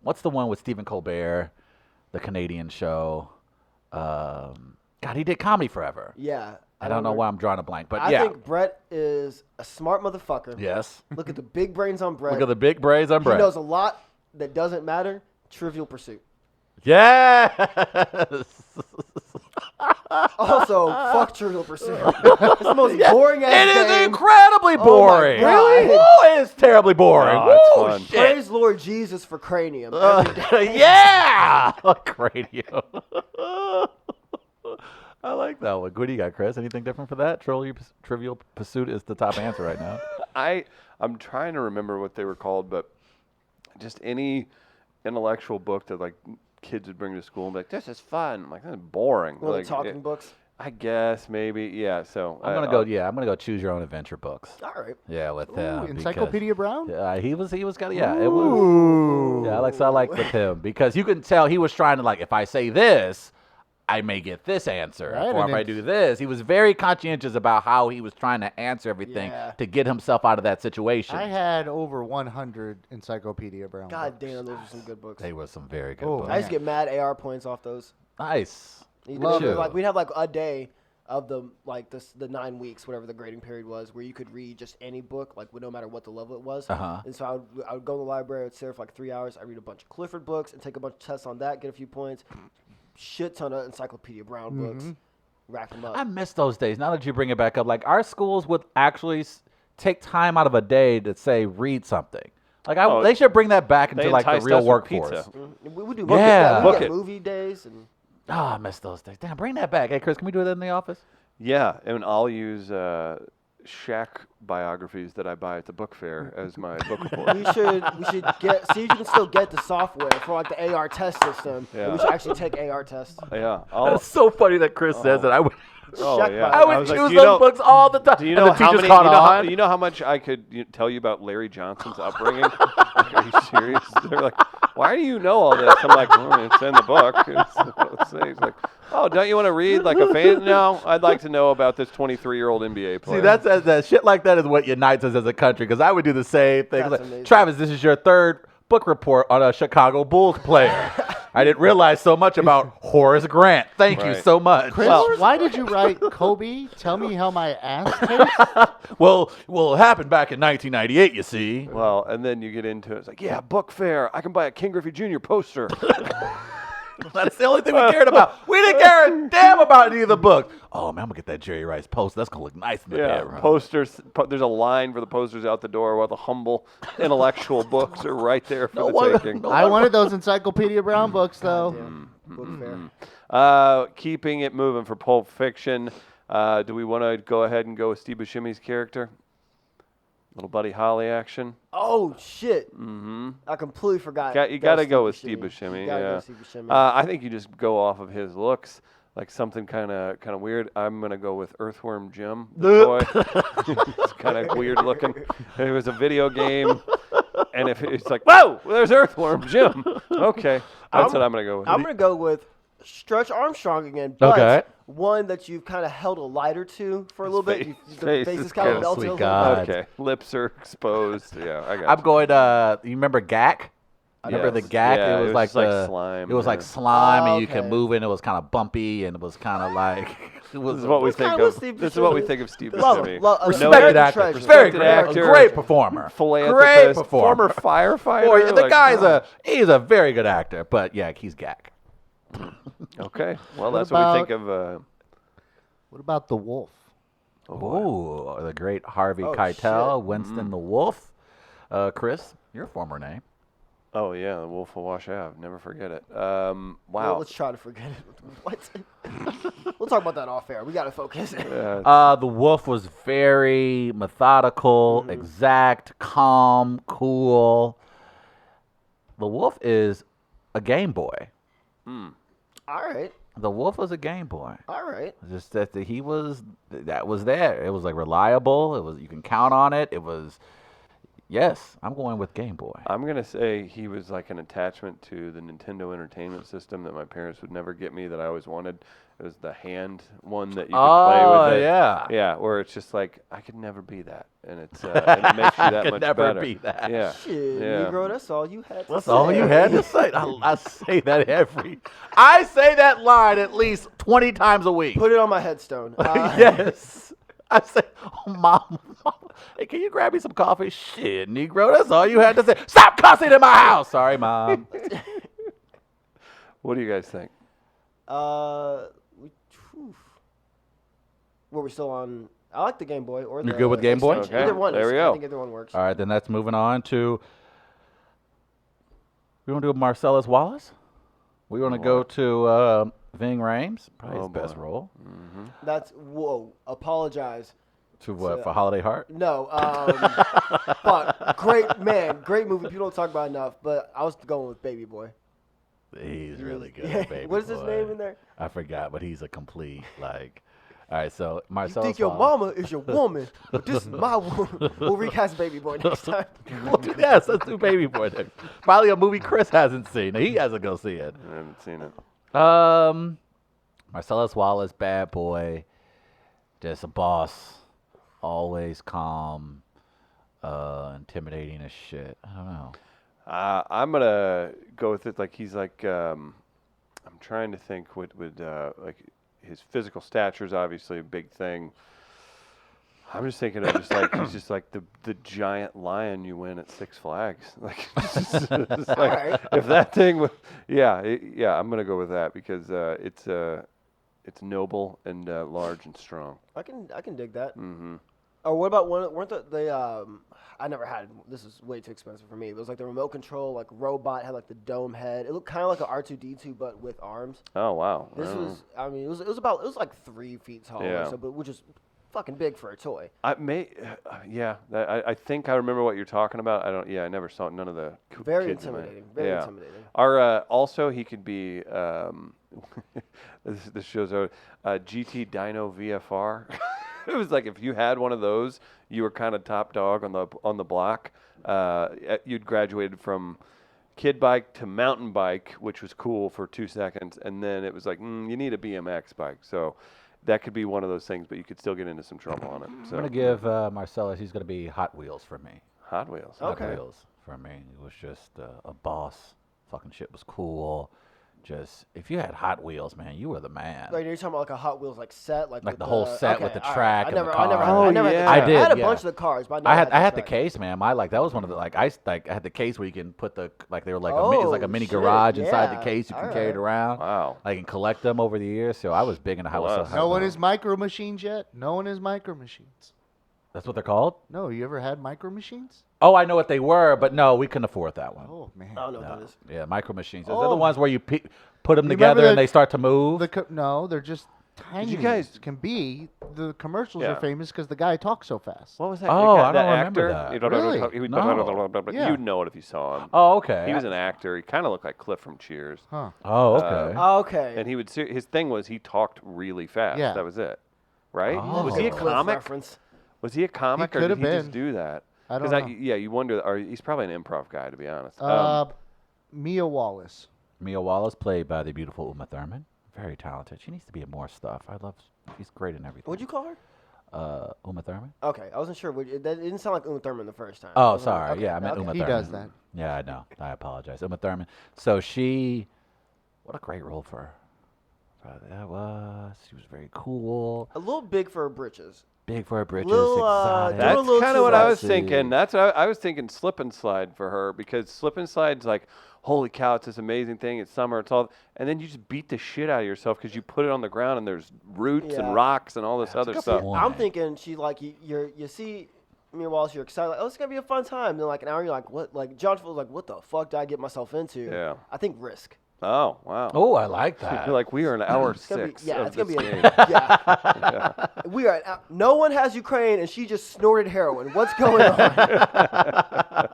what's the one with Stephen Colbert, the Canadian show? God, he did Comedy Forever. Yeah. I don't know why I'm drawing a blank, but I yeah. think Brett is a smart motherfucker. Yes. Look at the big brains on Brett. Look at the big braise on He bread. knows a lot that doesn't matter. Trivial Pursuit. Yes. Also, fuck Trivial Pursuit. It's the most boring ass It is game. incredibly boring. God. Oh, it is terribly boring. Oh, it's Woo, fun. shit. Praise Lord Jesus for cranium. every day. Yeah. Cranium. I like that one. What do you got, Chris? Anything different for that? Trivial Pursuit is the top answer right now. I'm trying to remember what they were called, but just any intellectual book that like kids would bring to school and be like, "This is fun." I'm like, "That's boring." One of Like, the talking books. I guess maybe, yeah. So I'm gonna go. Yeah, I'm gonna go choose your own adventure books. All right. Yeah, with Ooh, him. Encyclopedia Brown? Yeah, he was kind of. Yeah, it was. Yeah, I like with him because you can tell he was trying to like, if I say this, I may get this answer. Right, Or and if I it's- do this, he was very conscientious about how he was trying to answer everything Yeah. to get himself out of that situation. I had over 100 Encyclopedia Brown. God books. damn, those are some good books. They were some very good Oh, books. I used to get mad AR points off those. Nice. You Love know, it. like we'd have like a day of the the 9 weeks, whatever the grading period was, where you could read just any book, like no matter what the level it was. And so I would go to the library, I'd sit there for like 3 hours, I read a bunch of Clifford books and take a bunch of tests on that, get a few points, shit ton of Encyclopedia Brown books, rack them up. I miss those days. Now that you bring it back up, like our schools would actually take time out of a day to say read something. Like they should bring that back into like the enticed real us with workforce. pizza. We would do Yeah. we Book get it. movie days and. Oh, I miss those days. Damn, bring that back. Hey, Chris, can we do that in the office? Yeah, and I'll use Shaq biographies that I buy at the book fair as my book report. We should get see if you can still get the software for like the AR test system. Yeah. And we should actually take AR tests. Yeah, It's so funny that Chris says that. I would Shaq yeah. bio- I would was like, choose do you those know- books all the time. Do you And know the how teachers many? caught on. You know how much I could tell you about Larry Johnson's upbringing? Like, are you serious? They're like, why do you know all this? I'm like, well, it's in the book. It's like, oh, don't you want to read like a fan? No, I'd like to know about this 23-year-old NBA player. See, that shit like that is what unites us as a country. Because I would do the same thing. That's Like, amazing. Travis, this is your third book report on a Chicago Bulls player. I didn't realize so much about Horace Grant. Thank you Right. so much. Chris, why did you write Kobe? Tell me how my ass tastes. Well, it happened back in 1998. You see. Well, and then you get into it. It's like, yeah, book fair. I can buy a King Griffey Jr. poster. That's the only thing we cared about. We didn't care a damn about any of the books. Oh man, I'm gonna get that Jerry Rice poster. That's gonna look nice in the Yeah, bedroom. posters. There's a line for the posters out the door while the humble intellectual books are right there for the taking. I wanted those Encyclopedia Brown books, though. Goddamn. Book fair. Keeping it moving for Pulp Fiction. Do we want to go ahead and go with Steve Buscemi's character? Little Buddy Holly action. Oh shit! Mm-hmm. I completely forgot. You got to go with Steve Buscemi. You gotta go Yeah. with Steve Buscemi. I think you just go off of his looks, like something kind of weird. I'm gonna go with Earthworm Jim, the toy. It's kind of weird looking. It was a video game, and if it's like, whoa, there's Earthworm Jim. Okay, that's what I'm gonna go with. I'm gonna go with Stretch Armstrong again, but Okay. one that you've kind of held a lighter to for a little bit. His The face face is is kind of kinda melted sweet a little God. bit. Okay, lips are exposed. Yeah, I got. I'm going. You remember Gak? Remember the Yes. Gak? Yeah, it was like just like the slime, It was like yeah. slime, and you Okay. could move it. And it was kind of bumpy, and it was kind of like. It was This is what we What's think kinda of. with Steve This is what we Buscemi? think of Steve Love Buscemi. him. Love- respected American actor. treasure. Very Respected great. actor. A great performer. Great Philanthropist, performer. former firefighter. Boy, the like, guy's he's a very good actor, but yeah, he's Gak. Okay, well, What that's what we think about- of. What about the wolf? Oh, boy. Oh, the great Harvey Oh, Keitel, shit. Winston the Wolf. Chris, your former name. Oh yeah, the Wolf of Wash Ave. Never forget it. Well, Wow. let's try to forget it. What? We'll talk about that off air. We gotta focus. The Wolf was very methodical, exact, calm, cool. The Wolf is a Game Boy. All right. The Wolf was a Game Boy. All right. Just that he was that was there. It was like reliable. It was you can count on it. It was yes. I'm going with Game Boy. I'm gonna say he was like an attachment to the Nintendo Entertainment System that my parents would never get me that I always wanted. It was the hand one that you could play with it. yeah. Yeah, where it's just like I could never be that, and it's and it makes you that could much never better. be that. Yeah, Shit, yeah. Negro, that's all you had. That's all you had to say. I say that I say that line at least 20 times a week. Put it on my headstone. Yes. I say, oh, mom, hey, can you grab me some coffee? Shit, Negro, that's all you had to say. Stop cussing in my house. Sorry, Mom. What do you guys think? Were we still on? I like the Game Boy. Or You're the good with Game Boy? extension. Okay, Either one. there is, we I go. think either one works. All right, then let's moving on to, we want to do Marcellus Wallace? We want to go to Ving Rhames, probably his best role. That's apologize. To what, for Holiday Heart? No, but great man, great movie. People don't talk about enough. But I was going with Baby Boy. He's really good at Baby What is his Boy. name in there? I forgot, but he's a complete, like, all right, so You Marcellus think your Wallace. mama is your woman, but this is my woman. We'll recast Baby Boy next time. Yes, let's do Baby Boy then. Probably a movie Chris hasn't seen. He hasn't go see it. I haven't seen it. Marcellus Wallace, bad boy, just a boss, always calm, intimidating as shit. I don't know. I'm gonna go with it. Like he's like I'm trying to think what would like his physical stature is obviously a big thing. I'm just thinking of he's just like the giant lion you win at Six Flags. Like, just like Alright. if that thing was, I'm gonna go with that because it's noble and large and strong. I can dig that. Mm-hmm. Or what about weren't they I never had, this is way too expensive for me. It was like the remote control, like robot, had like the dome head. It looked kind of like an R2-D2 but with arms. Oh wow. This was, I mean, it was like 3 feet tall Yeah. or so, but which is fucking big for a toy. I think I remember what you're talking about. I never saw none of the Very kids in my- intimidating. Very yeah. intimidating. Our also he could be this shows out GT Dino VFR. It was like if you had one of those, you were kind of top dog on the block. You'd graduated from kid bike to mountain bike, which was cool for 2 seconds, and then it was like you need a BMX bike. So that could be one of those things, but you could still get into some trouble on it. So I'm gonna give Marcellus. He's gonna be Hot Wheels for me. Hot Wheels. Hot Okay. Wheels for me. It was just a boss. Fucking shit was cool. Just if you had Hot Wheels, man, you were the man. Like you're talking about like a Hot Wheels like set, like Like with the whole set with the all track I and the never, car. I never, Oh, I never had the yeah. track. I did, I had a yeah. bunch of the cars, but I I had the track. case, man. That was one of the I had the case where you can put they were like it's like a Oh, mini shit, garage inside yeah. the case. You can All carry it right. around. Wow. I can collect them over the years. So I was big into Hot Wow. Wheels. No one is Micro Machines yet. No one is Micro Machines. That's what they're called. No, you ever had Micro Machines? Oh, I know what they were, but no, we couldn't afford that one. Oh man. I don't know what No. that is. Yeah, Micro Machines. Those are the Oh. ones where you put them You together remember and they start to move. No, they're just tiny. you guys- can be? The commercials Yeah. are famous because the guy talks so fast. What was that? Oh, guy- I that don't remember actor? that. You don't know- Really? he would- No. Yeah. You'd know it if you saw him. Oh, okay. He was an actor. He kind of looked like Cliff from Cheers. Huh. Oh, okay. Oh, okay. And he would his thing was he talked really fast. Yeah. That was it. Right? Oh. Was he a Cliff comic? reference. Was he a comic or could did he have just been. do that? I don't 'Cause know. you wonder. Or he's probably an improv guy, to be honest. Mia Wallace. Mia Wallace, played by the beautiful Uma Thurman. Very talented. She needs to be in more stuff. She's great in everything. What'd you call her? Uma Thurman? Okay, I wasn't sure. That didn't sound like Uma Thurman the first time. I Oh, was like, sorry. okay, Yeah, I meant okay. Uma He Thurman. does that. Yeah, I know. I apologize. Uma Thurman. So what a great role for her. That was. She was very cool. A little big for her britches. Big for her britches. Little, exotic. doing a That's little kind of too what I was sexy. thinking. That's what I was thinking. Slip and slide for her because slip and slide's like, holy cow, it's this amazing thing. It's summer. It's all, and then you just beat the shit out of yourself because you put it on the ground and there's roots Yeah. and rocks and all this other good stuff. point. I'm thinking she like you see me and Wallace, you're excited, like, oh, it's gonna be a fun time. Then like an hour, you're like, what? Like John was like, what the fuck did I get myself into? Yeah. I think Risk. Oh wow. Oh, I like that. You're like we are in hour It's gonna 6. be, yeah, of it's gonna be. this game. Yeah. We are. No one has Ukraine, and she just snorted heroin. What's going on?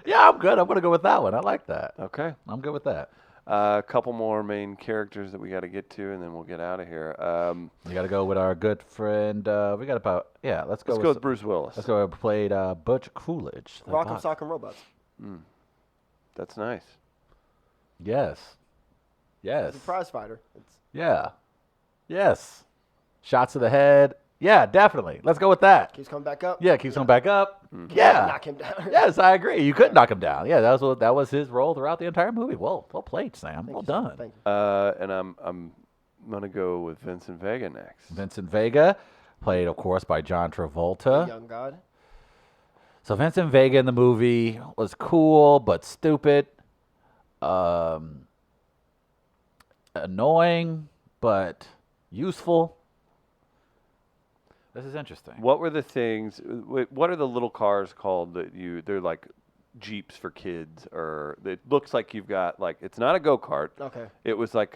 Yeah, I'm good. I'm going to go with that one. I like that. Okay. I'm good with that. A couple more main characters that we got to get to, and then we'll get out of here. We got to go with our good friend. We got about, let's go Let's go with Bruce Willis. Let's go with played Butch Coolidge. the Rock'em Buck. Sock'em Robots. That's nice. Yes. Yes. He's a prize fighter. It's, Yeah. Yes. Shots to the head. Yeah, definitely. Let's go with that. keeps coming back up. Yeah, keeps him back up. Yeah. Knock him down. Yes, I agree. You could knock him down. Yeah, that was his role throughout the entire movie. Well played, Sam. Thank Well you, sir. done. Thank you. And I'm gonna go with Vincent Vega next. Vincent Vega, played, of course, by John Travolta. Young God. So Vincent Vega in the movie was cool but stupid, annoying but useful. This is interesting. What were the things? What are the little cars called that they're like Jeeps for kids, or it looks like you've got like it's not a go-kart. Okay. It was like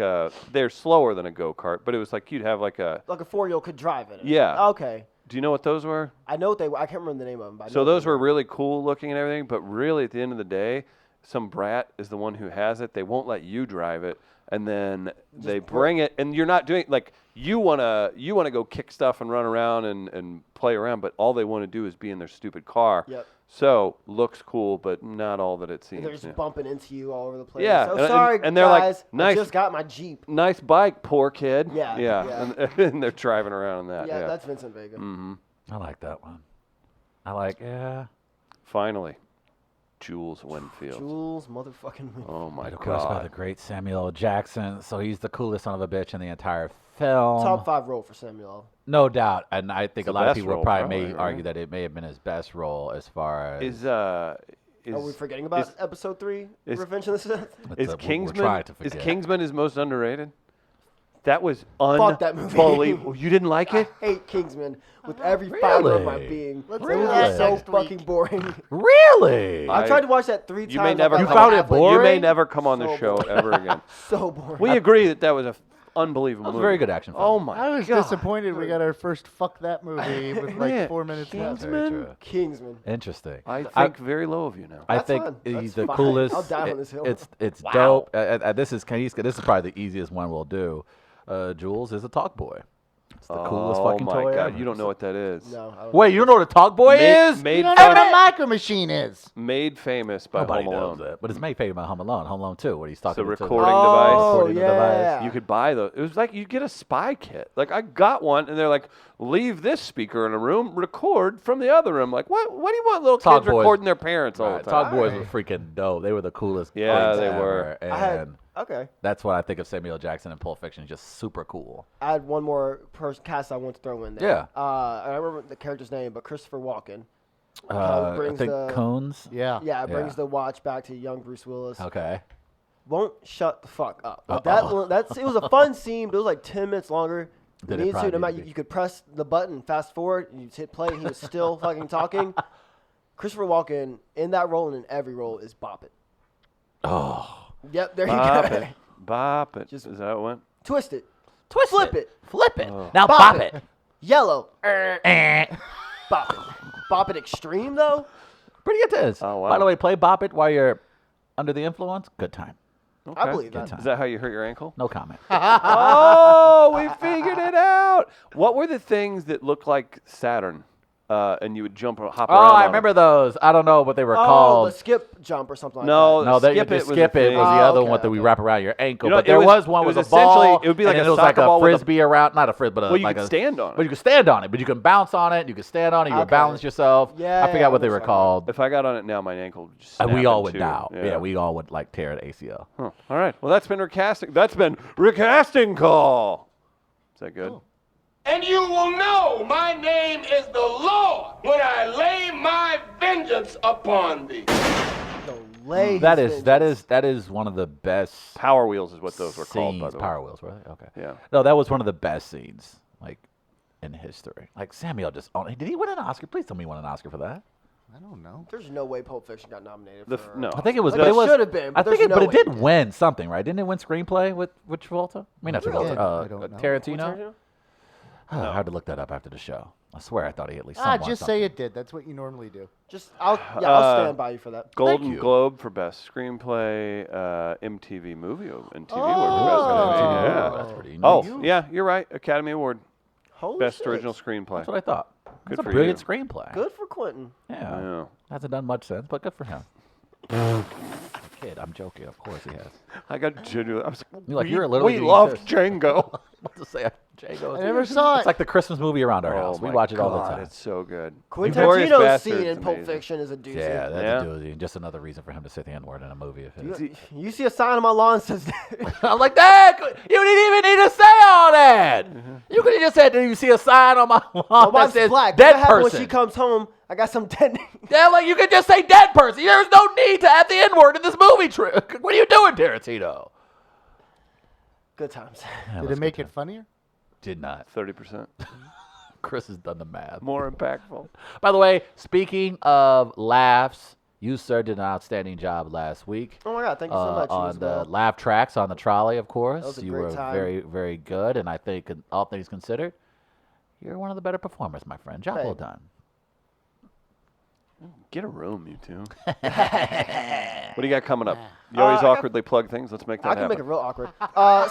they're slower than a go-kart, but it was like you'd have like a. Like a 4-year-old could drive it. Yeah. Okay. Do you know what those were? I know what they were. I can't remember the name of them. But I know So what those they were really cool looking and everything, but really at the end of the day, some brat is the one who has it. They won't let you drive it, and then they bring it, and you're not doing like you wanna go kick stuff and run around and play around, but all they want to do is be in their stupid car. Yep. So looks cool, but not all that it seems. They're just yeah. bumping into you all over the place. Yeah, So and- sorry, and they're like, guys. nice- I just got my Jeep. Nice bike, poor kid. Yeah, Yeah. yeah. And they're driving around in that. Yeah, Yeah. that's Vincent Vega. Mm-hmm. I like that one. I like, yeah. Finally, Jules Winfield. Jules motherfucking Winfield. Oh my Of course, by the God. great Samuel L. Jackson. So he's the coolest son of a bitch in the entire film. Top 5 role for Samuel. No doubt. And I think It's a the lot of best people role, probably may probably, argue right? that it may have been his best role as far as. Is Are we forgetting about episode 3, is- Revenge of the Sith? is we're Kingsman trying to is forget. Kingsman his most underrated? That was Fuck that movie. unbelievable. You didn't like it? I hate Kingsman with every fiber of my Really? being. Let's That do movie that is so next fucking week. boring. Really? I- I tried to watch that 3 You times. may never. I You got found it halfway- boring? You may never come on the So show boring. ever again. So boring. We agree that was a unbelievable That was a movie. very good action film. Oh my I was God. disappointed we got our first fuck that movie with like Man, 4 minutes left. Very Kingsman? true. Kingsman. Interesting. I think very low of you now. I That's think fine. he's That's the fine. coolest. I'll die on this hill. It's dope. This is probably the easiest one we'll do. Jules is a talk boy. It's the coolest fucking my toy God, ever. you don't know what that is. No. I don't Wait, you don't know what a talk boy is? You Made, don't know what fam- a micro machine is. made famous by Nobody Home knows Alone. it, but it's made famous by Home Alone. Home Alone 2. What he's It's a talking recording Oh, device. Recording yeah. device. You could buy those. It was like you get a spy kit. Like I got one, and they're like, "Leave this speaker in a room, record from the other room." Like, what? What do you want little Talk kids boys. recording their parents all Right, the time? Talk Boys were freaking dope. They were the coolest. Yeah, things they ever, were. And I had okay. that's what I think of Samuel L. Jackson and Pulp Fiction. Just super cool. I had one more cast I want to throw in there. Yeah. I don't remember the character's name, but Christopher Walken. I brings think the- Cones. Yeah. Yeah, it brings Yeah. the watch back to young Bruce Willis. Okay. Won't shut the fuck up. But it was a fun scene, but it was like 10 minutes longer. Did it You needed probably to, no need matter, to be. you could press the button, fast forward, and you hit play, and he was still fucking talking. Christopher Walken in that role and in every role is Bop It. Oh. Yep, there you Bop go. it, bop it. Just- Is that what it went? Twist it. Twist Flip it. Flip it. Oh. Now Bop bop it. it. Yellow. Eh. Bop It. Bop It Extreme, though? Pretty good to this. Oh, wow. By the way, play Bop It while you're under the influence. Good time. Okay. I believe Good that. time. Is that how you hurt your ankle? No comment. Oh, we figured it out. What were the things that looked like Saturn, and you would jump or hop Oh, around? I on remember them? those. I don't know what they were Oh, called. the skip jump or something like No, that. No, that Skip the It was a skip it thing. was the Oh, other okay, one that we okay. wrap around your ankle. You know, but it there was- was one it with was a ball. essentially- it would be like and a then it was like soccer ball a with a- frisbee around, not a frisbee, but Well, you like could a, stand on it. But you could stand on it. But you can bounce on it. You could stand on it. You could Okay. balance yourself. Yeah, I forgot what they yeah, were that's called. If I got on it now, my ankle would just And snap we all in would two. now. Yeah, we all would like tear an ACL. Huh. All right. Well, that's been recasting. That's been recasting call. Is that good? And you will know my name is the Lord when I lay my vengeance upon thee. The lay That his is vengeance. that is one of the best Power Wheels is what those were called, by scenes. the way. Power Wheels, were they? Okay. Yeah. No, that was one of the best scenes, like in history. Like Samuel just did he win an Oscar? Please tell me he won an Oscar for that. I don't know. There's no way Pulp Fiction got nominated The for... no. I think it was. Like but it it was. should have been, but I think there's it, but no it way it did did. win something, right? Didn't it win screenplay with Travolta? I mean, not Really? Travolta. I don't know. Tarantino. Oh, I had to look that up after the show. I swear I thought he at least. Ah, won just something. say it did. That's what you normally do. Just, I'll stand by you for that. Golden you. Globe for best screenplay, MTV movie, and TV Oh. award for best movie. Yeah. That's pretty unique. Oh, yeah, you're right. Academy Award, Holy best shit. original screenplay. That's what I thought. Good It's a for brilliant you. screenplay. Good for Quentin. Yeah. Yeah. Hasn't done much since, but good for him. Kid, I'm joking. Of course he has. I got genuine. I was You're like, we, you're literally we doing loved this. Django. What to say? Django. I never saw It's it. like the Christmas movie around our house. We my watch it all the God, time. It's so good. Quentin Inglourious Tarantino's Basterds scene is in Pulp amazing. Fiction is a doozy. Yeah, that's Yeah. a doozy. And just another reason for him to say the N-word in a movie of his. You see a sign on my lawn that says I'm like, Dad, you didn't even need to say all that. You could have just said, "Do you see a sign on my my lawn that wife's says black. dead What happens person?" when she comes home? I got some dead. Yeah, like you could just say dead person. There's no need to add the N-word in this movie. What are you doing, Tarantino? Good times. Yeah, Did let's it make get it funnier? Did not. 30% Chris has done the math. more impactful. By the way, speaking of laughs, you, sir, did an outstanding job last week. Oh my God! Thank you so much. On the laugh tracks on the trolley, of course. was a You great were time. very, very good. And I think, all things considered, you're one of the better performers, my friend. Job Hey. well done. Get a room, you two. What do you got coming up? You always I got- awkwardly plug things. Let's make that I can happen. make it real awkward. I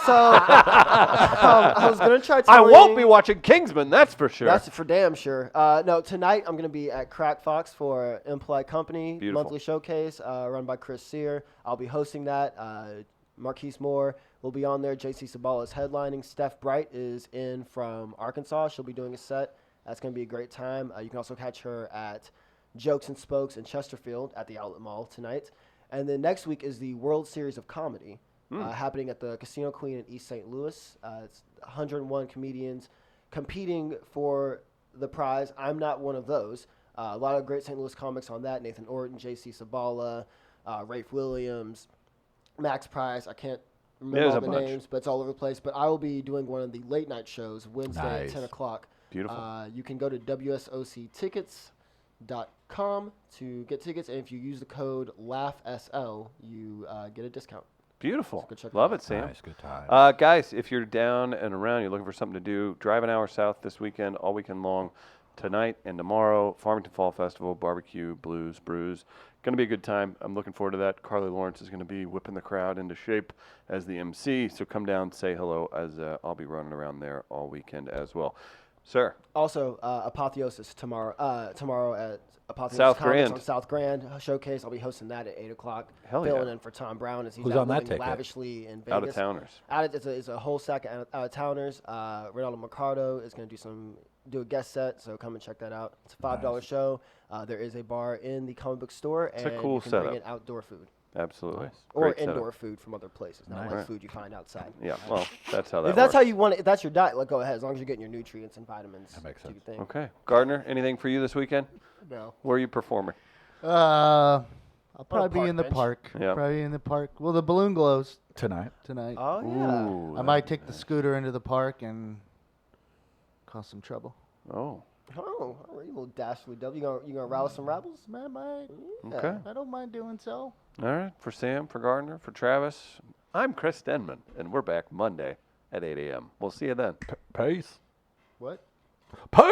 was gonna try. I Telling, won't be watching Kingsman, that's for sure. That's for damn sure. No, tonight I'm gonna be at Crack Fox for Impolite Company Beautiful. monthly showcase run by Chris Sear. I'll be hosting that. Marquise Moore will be on there. JC Sabala is headlining. Steph Bright is in from Arkansas. She'll be doing a set. That's gonna be a great time. You can also catch her at Jokes and Spokes in Chesterfield at the Outlet Mall tonight. And then next week is the World Series of Comedy happening at the Casino Queen in East St. Louis. It's 101 comedians competing for the prize. I'm not one of those. A lot of great St. Louis comics on that. Nathan Orton, J.C. Sabala, Rafe Williams, Max Price. I can't remember all the names, but it's all over the place. But I will be doing one of the late night shows Wednesday at 10 o'clock. Beautiful. You can go to WSOCtickets.com to get tickets. And if you use the code LAUGHSL, you get a discount. Beautiful. So Love it, Sam. Nice, good time. Guys, if you're down and around, you're looking for something to do, drive an hour south this weekend, all weekend long, tonight and tomorrow. Farmington Fall Festival, barbecue, blues, brews. Going to be a good time. I'm looking forward to that. Carly Lawrence is going to be whipping the crowd into shape as the MC. So come down, say hello, as I'll be running around there all weekend as well. Sir. Also, Apotheosis tomorrow at Apotheosis South Comics Grand. on South Grand Showcase. I'll be hosting that at 8 o'clock. Hell filling yeah. in for Tom Brown as he's Who's out on that living ticket? lavishly in Vegas. Out-of-towners. It's a whole stack of out-of-towners. Ronaldo Mercado is going to do a guest set, so come and check that out. It's a $5 show. There is a bar in the comic book store, It's a and cool you can setup. bring in outdoor food. Absolutely. Or Great indoor setup. food from other places, not Nice. like Right. food you find outside. Yeah, well, that's how that If that's works. how you want it, if that's your diet, go ahead. As long as you're getting your nutrients and vitamins. That makes do your sense. thing. Okay. Gardner, anything for you this weekend? No. Where are you performing? I'll probably be park in the bench. park. Yeah. Probably in the park. Well, the balloon glows Tonight. tonight. Oh, yeah. Ooh, I might take the scooter into the park and cause some trouble. Oh, Oh, all right, you little dastardly devil. You gonna rouse some rebels? I might. okay. I don't mind doing so. All right. For Sam, for Gardner, for Travis, I'm Chris Denman, and we're back Monday at 8 a.m. We'll see you then. Peace. What? Peace!